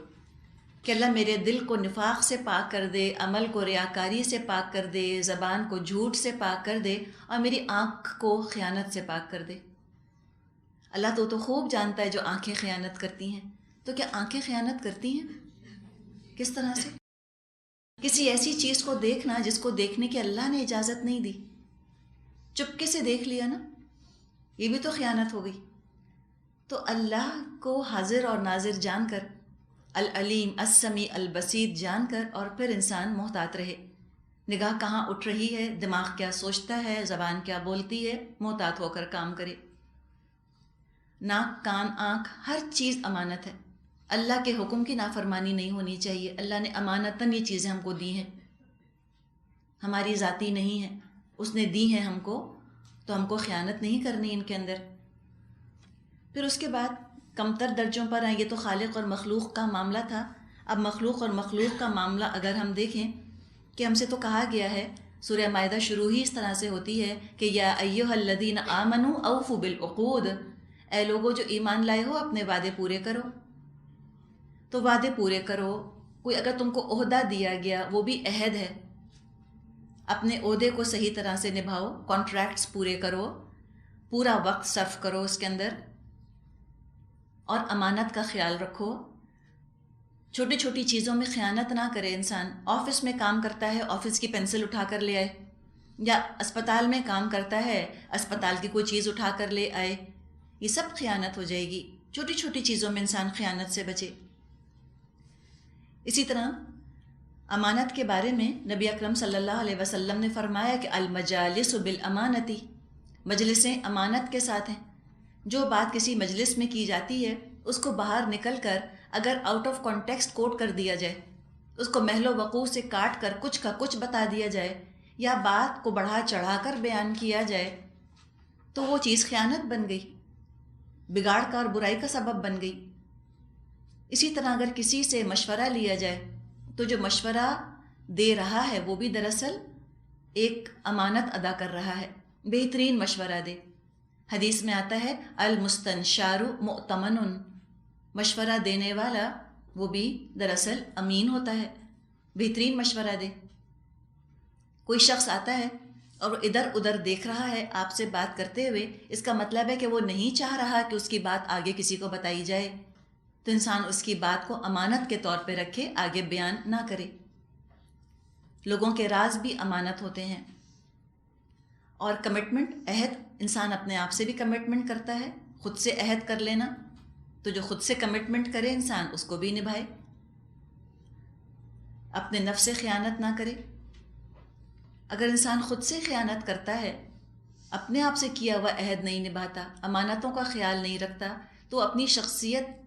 کہ اللہ میرے دل کو نفاق سے پاک کر دے، عمل کو ریاکاری سے پاک کر دے، زبان کو جھوٹ سے پاک کر دے، اور میری آنکھ کو خیانت سے پاک کر دے۔ اللہ تو خوب جانتا ہے جو آنکھیں خیانت کرتی ہیں۔ تو کیا آنکھیں خیانت کرتی ہیں؟ کس طرح سے؟ کسی ایسی چیز کو دیکھنا جس کو دیکھنے کی اللہ نے اجازت نہیں دی، چپکے سے دیکھ لیا نا، یہ بھی تو خیانت ہو گئی۔ تو اللہ کو حاضر اور ناظر جان کر، العلیم السمیع البصیر جان کر، اور پھر انسان محتاط رہے، نگاہ کہاں اٹھ رہی ہے، دماغ کیا سوچتا ہے، زبان کیا بولتی ہے، محتاط ہو کر کام کرے۔ ناک، کان، آنکھ، ہر چیز امانت ہے۔ اللہ کے حکم کی نافرمانی نہیں ہونی چاہیے۔ اللہ نے امانتاً یہ چیزیں ہم کو دی ہیں، ہماری ذاتی نہیں ہیں، اس نے دی ہیں ہم کو، تو ہم کو خیانت نہیں کرنی ان کے اندر۔ پھر اس کے بعد کمتر درجوں پر ہیں، یہ تو خالق اور مخلوق کا معاملہ تھا۔ اب مخلوق اور مخلوق کا معاملہ اگر ہم دیکھیں کہ ہم سے تو کہا گیا ہے، سورہ مائدہ شروع ہی اس طرح سے ہوتی ہے کہ یا ایھا الذین آمنوا اوفوا بالعقود، اے لوگو جو ایمان لائے ہو اپنے وعدے پورے کرو۔ تو وعدے پورے کرو، کوئی اگر تم کو عہدہ دیا گیا وہ بھی عہد ہے، اپنے عہدے کو صحیح طرح سے نبھاؤ، کانٹریکٹس پورے کرو، پورا وقت صرف کرو اس کے اندر، اور امانت کا خیال رکھو۔ چھوٹی چھوٹی چیزوں میں خیانت نہ کرے انسان۔ آفس میں کام کرتا ہے، آفس کی پینسل اٹھا کر لے آئے، یا اسپتال میں کام کرتا ہے، اسپتال کی کوئی چیز اٹھا کر لے آئے، یہ سب خیانت ہو جائے گی۔ چھوٹی چھوٹی چیزوں میں انسان خیانت سے بچے۔ اسی طرح امانت کے بارے میں نبی اکرم صلی اللہ علیہ وسلم نے فرمایا کہ المجالس بالامانتی، مجلسیں امانت کے ساتھ ہیں۔ جو بات کسی مجلس میں کی جاتی ہے اس کو باہر نکل کر اگر آؤٹ آف کانٹیکسٹ کوٹ کر دیا جائے، اس کو محل و وقوع سے کاٹ کر کچھ کا کچھ بتا دیا جائے، یا بات کو بڑھا چڑھا کر بیان کیا جائے، تو وہ چیز خیانت بن گئی، بگاڑ کا اور برائی کا سبب بن گئی۔ اسی طرح اگر کسی سے مشورہ لیا جائے تو جو مشورہ دے رہا ہے وہ بھی دراصل ایک امانت ادا کر رہا ہے، بہترین مشورہ دے۔ حدیث میں آتا ہے المستنشار مؤتمن، مشورہ دینے والا وہ بھی دراصل امین ہوتا ہے، بہترین مشورہ دے۔ کوئی شخص آتا ہے اور وہ ادھر ادھر دیکھ رہا ہے آپ سے بات کرتے ہوئے، اس کا مطلب ہے کہ وہ نہیں چاہ رہا کہ اس کی بات آگے کسی کو بتائی جائے، تو انسان اس کی بات کو امانت کے طور پہ رکھے، آگے بیان نہ کرے۔ لوگوں کے راز بھی امانت ہوتے ہیں۔ اور کمٹمنٹ، عہد، انسان اپنے آپ سے بھی کمٹمنٹ کرتا ہے، خود سے عہد کر لینا، تو جو خود سے کمٹمنٹ کرے انسان اس کو بھی نبھائے، اپنے نفس سے خیانت نہ کرے۔ اگر انسان خود سے خیانت کرتا ہے، اپنے آپ سے کیا ہوا عہد نہیں نبھاتا، امانتوں کا خیال نہیں رکھتا، تو اپنی شخصیت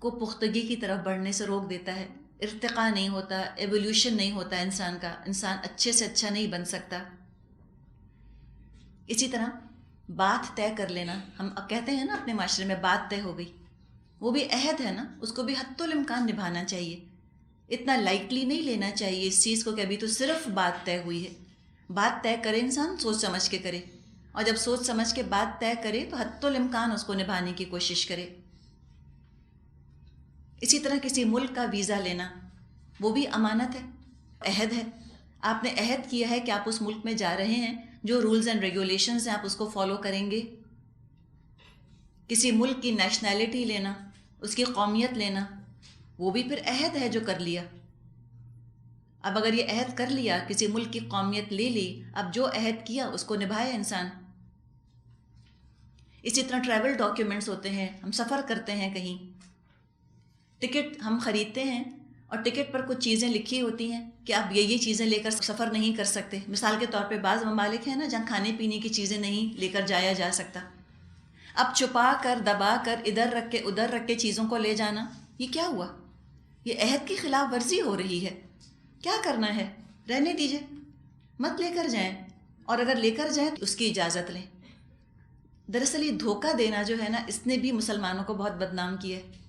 کو پختگی کی طرف بڑھنے سے روک دیتا ہے، ارتقاء نہیں ہوتا، ایولیوشن نہیں ہوتا انسان کا، انسان اچھے سے اچھا نہیں بن سکتا۔ اسی طرح بات طے کر لینا، ہم کہتے ہیں نا اپنے معاشرے میں بات طے ہو گئی، وہ بھی عہد ہے نا، اس کو بھی حتی الامکان نبھانا چاہیے، اتنا لائٹلی نہیں لینا چاہیے اس چیز کو کہ ابھی تو صرف بات طے ہوئی ہے۔ بات طے کرے انسان سوچ سمجھ کے کرے، اور جب سوچ سمجھ کے بات طے کرے تو حتی الامکان اس کو نبھانے کی کوشش کرے۔ اسی طرح کسی ملک کا ویزا لینا، وہ بھی امانت ہے، عہد ہے۔ آپ نے عہد کیا ہے کہ آپ اس ملک میں جا رہے ہیں، جو رولز اینڈ ریگولیشنز ہیں آپ اس کو فالو کریں گے۔ کسی ملک کی نیشنلٹی لینا، اس کی قومیت لینا، وہ بھی پھر عہد ہے جو کر لیا۔ اب اگر یہ عہد کر لیا، کسی ملک کی قومیت لے لی، اب جو عہد کیا اس کو نبھائے انسان۔ اسی طرح ٹریول ڈاکیومنٹس ہوتے ہیں، ہم سفر کرتے ہیں کہیں، ٹکٹ ہم خریدتے ہیں اور ٹکٹ پر کچھ چیزیں لکھی ہوتی ہیں کہ آپ یہ چیزیں لے کر سفر نہیں کر سکتے۔ مثال کے طور پہ بعض ممالک ہیں نا جہاں کھانے پینے کی چیزیں نہیں لے کر جایا جا سکتا۔ اب چھپا کر، دبا کر، ادھر رکھ کے ادھر رکھ کے چیزوں کو لے جانا، یہ کیا ہوا؟ یہ عہد کی خلاف ورزی ہو رہی ہے۔ کیا کرنا ہے؟ رہنے دیجئے، مت لے کر جائیں، اور اگر لے کر جائیں تو اس کی اجازت لیں۔ دراصل یہ دھوکہ دینا جو ہے نا، اس نے بھی مسلمانوں کو بہت بدنام کیا ہے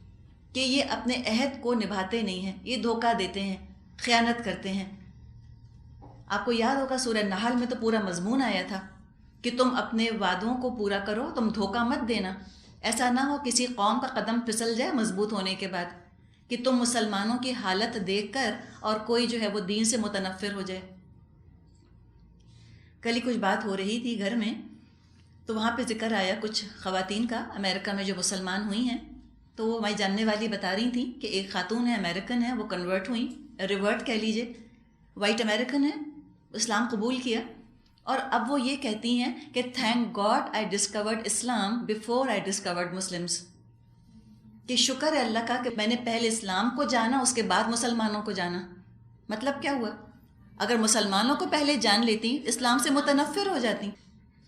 کہ یہ اپنے عہد کو نبھاتے نہیں ہیں، یہ دھوکہ دیتے ہیں، خیانت کرتے ہیں۔ آپ کو یاد ہوگا سورہ نحل میں تو پورا مضمون آیا تھا کہ تم اپنے وعدوں کو پورا کرو، تم دھوکہ مت دینا، ایسا نہ ہو کسی قوم کا قدم پھسل جائے مضبوط ہونے کے بعد، کہ تم مسلمانوں کی حالت دیکھ کر اور کوئی جو ہے وہ دین سے متنفر ہو جائے۔ کل ہی کچھ بات ہو رہی تھی گھر میں، تو وہاں پہ ذکر آیا کچھ خواتین کا امریکہ میں جو مسلمان ہوئی ہیں، تو وہ ہماری جاننے والی بتا رہی تھیں کہ ایک خاتون ہے، امریکن ہے، وہ کنورٹ ہوئیں، ریورٹ کہہ لیجئے، وائٹ امریکن ہے، اسلام قبول کیا، اور اب وہ یہ کہتی ہیں کہ thank God I discovered Islam before I discovered Muslims, کہ شکر ہے اللہ کا کہ میں نے پہلے اسلام کو جانا، اس کے بعد مسلمانوں کو جانا۔ مطلب کیا ہوا؟ اگر مسلمانوں کو پہلے جان لیتی، اسلام سے متنفر ہو جاتی۔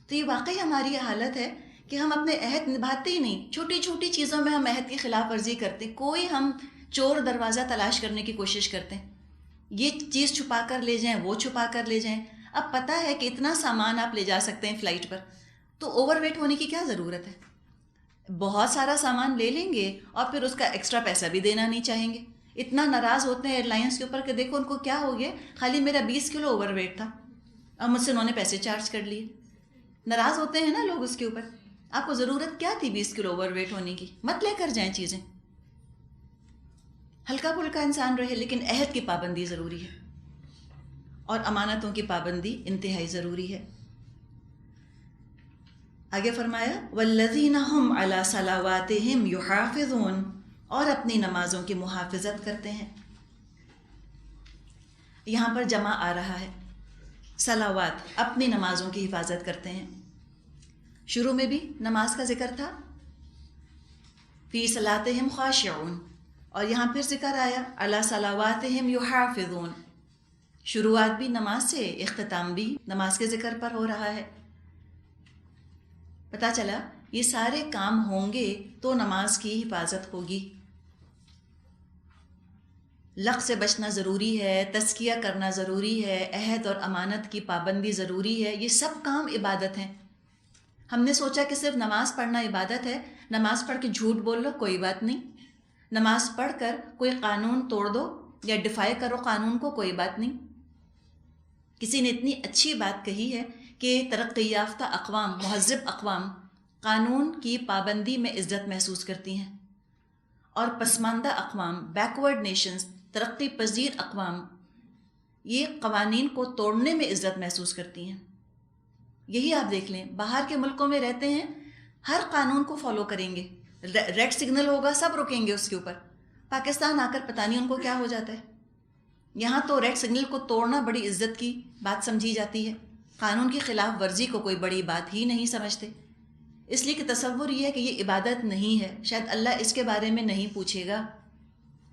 تو یہ واقعی ہماری یہ حالت ہے کہ ہم اپنے عہد نبھاتے ہی نہیں، چھوٹی چھوٹی چیزوں میں ہم عہد کی خلاف ورزی کرتے، کوئی ہم چور دروازہ تلاش کرنے کی کوشش کرتے ہیں، یہ چیز چھپا کر لے جائیں، وہ چھپا کر لے جائیں۔ اب پتہ ہے کہ اتنا سامان آپ لے جا سکتے ہیں فلائٹ پر، تو اوور ویٹ ہونے کی کیا ضرورت ہے؟ بہت سارا سامان لے لیں گے اور پھر اس کا ایکسٹرا پیسہ بھی دینا نہیں چاہیں گے۔ اتنا ناراض ہوتے ہیں ایئر لائنس کے اوپر کہ دیکھو ان کو کیا ہو گیا، خالی میرا 20 کلو اوور ویٹ تھا اور مجھ سے انہوں نے پیسے چارج کر لیے۔ ناراض ہوتے ہیں نا لوگ اس کے اوپر۔ آپ کو ضرورت کیا تھی 20 کلو اوور ویٹ ہونے کی؟ مت لے کر جائیں چیزیں، ہلکا پھلکا انسان رہے، لیکن عہد کی پابندی ضروری ہے اور امانتوں کی پابندی انتہائی ضروری ہے۔ آگے فرمایا وَالَّذِينَ هُمْ عَلَى صَلَوَاتِهِمْ يُحَافِظُونَ، اور اپنی نمازوں کی محافظت کرتے ہیں۔ یہاں پر جمع آ رہا ہے، صلوات، اپنی نمازوں کی حفاظت کرتے ہیں۔ شروع میں بھی نماز کا ذکر تھا، فی صلاتہم خاشعون، اور یہاں پھر ذکر آیا علی صلواتہم یحافظون۔ شروعات بھی نماز سے، اختتام بھی نماز کے ذکر پر ہو رہا ہے۔ پتہ چلا یہ سارے کام ہوں گے تو نماز کی حفاظت ہوگی۔ لغو سے بچنا ضروری ہے، تزکیہ کرنا ضروری ہے، عہد اور امانت کی پابندی ضروری ہے، یہ سب کام عبادت ہیں۔ ہم نے سوچا کہ صرف نماز پڑھنا عبادت ہے، نماز پڑھ کے جھوٹ بول لو کوئی بات نہیں، نماز پڑھ کر کوئی قانون توڑ دو یا ڈیفائی کرو قانون کو، کوئی بات نہیں۔ کسی نے اتنی اچھی بات کہی ہے کہ ترقی یافتہ اقوام، مہذب اقوام قانون کی پابندی میں عزت محسوس کرتی ہیں، اور پسماندہ اقوام، بیکورڈ نیشنز، ترقی پذیر اقوام، یہ قوانین کو توڑنے میں عزت محسوس کرتی ہیں۔ یہی آپ دیکھ لیں، باہر کے ملکوں میں رہتے ہیں، ہر قانون کو فالو کریں گے، ریڈ سگنل ہوگا سب رکیں گے اس کے اوپر۔ پاکستان آ کر پتہ نہیں ان کو کیا ہو جاتا ہے، یہاں تو ریڈ سگنل کو توڑنا بڑی عزت کی بات سمجھی جاتی ہے، قانون کی خلاف ورزی کو کوئی بڑی بات ہی نہیں سمجھتے، اس لیے کہ تصور یہ ہے کہ یہ عبادت نہیں ہے، شاید اللہ اس کے بارے میں نہیں پوچھے گا،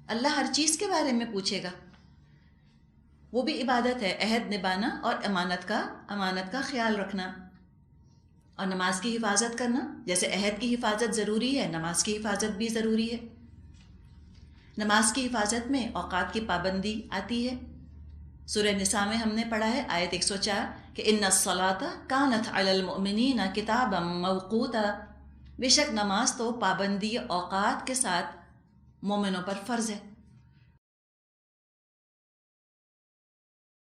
اللہ ہر چیز کے بارے میں پوچھے گا۔ وہ بھی عبادت ہے، عہد نبھانا اور امانت کا خیال رکھنا اور نماز کی حفاظت کرنا۔ جیسے عہد کی حفاظت ضروری ہے، نماز کی حفاظت بھی ضروری ہے۔ نماز کی حفاظت میں اوقات کی پابندی آتی ہے. سورہ نساء میں ہم نے پڑھا ہے آیت 104 کہ ان الصلاۃ کانت علی المؤمنین کتابا موقوتا، بے شک نماز تو پابندی اوقات کے ساتھ مومنوں پر فرض ہے.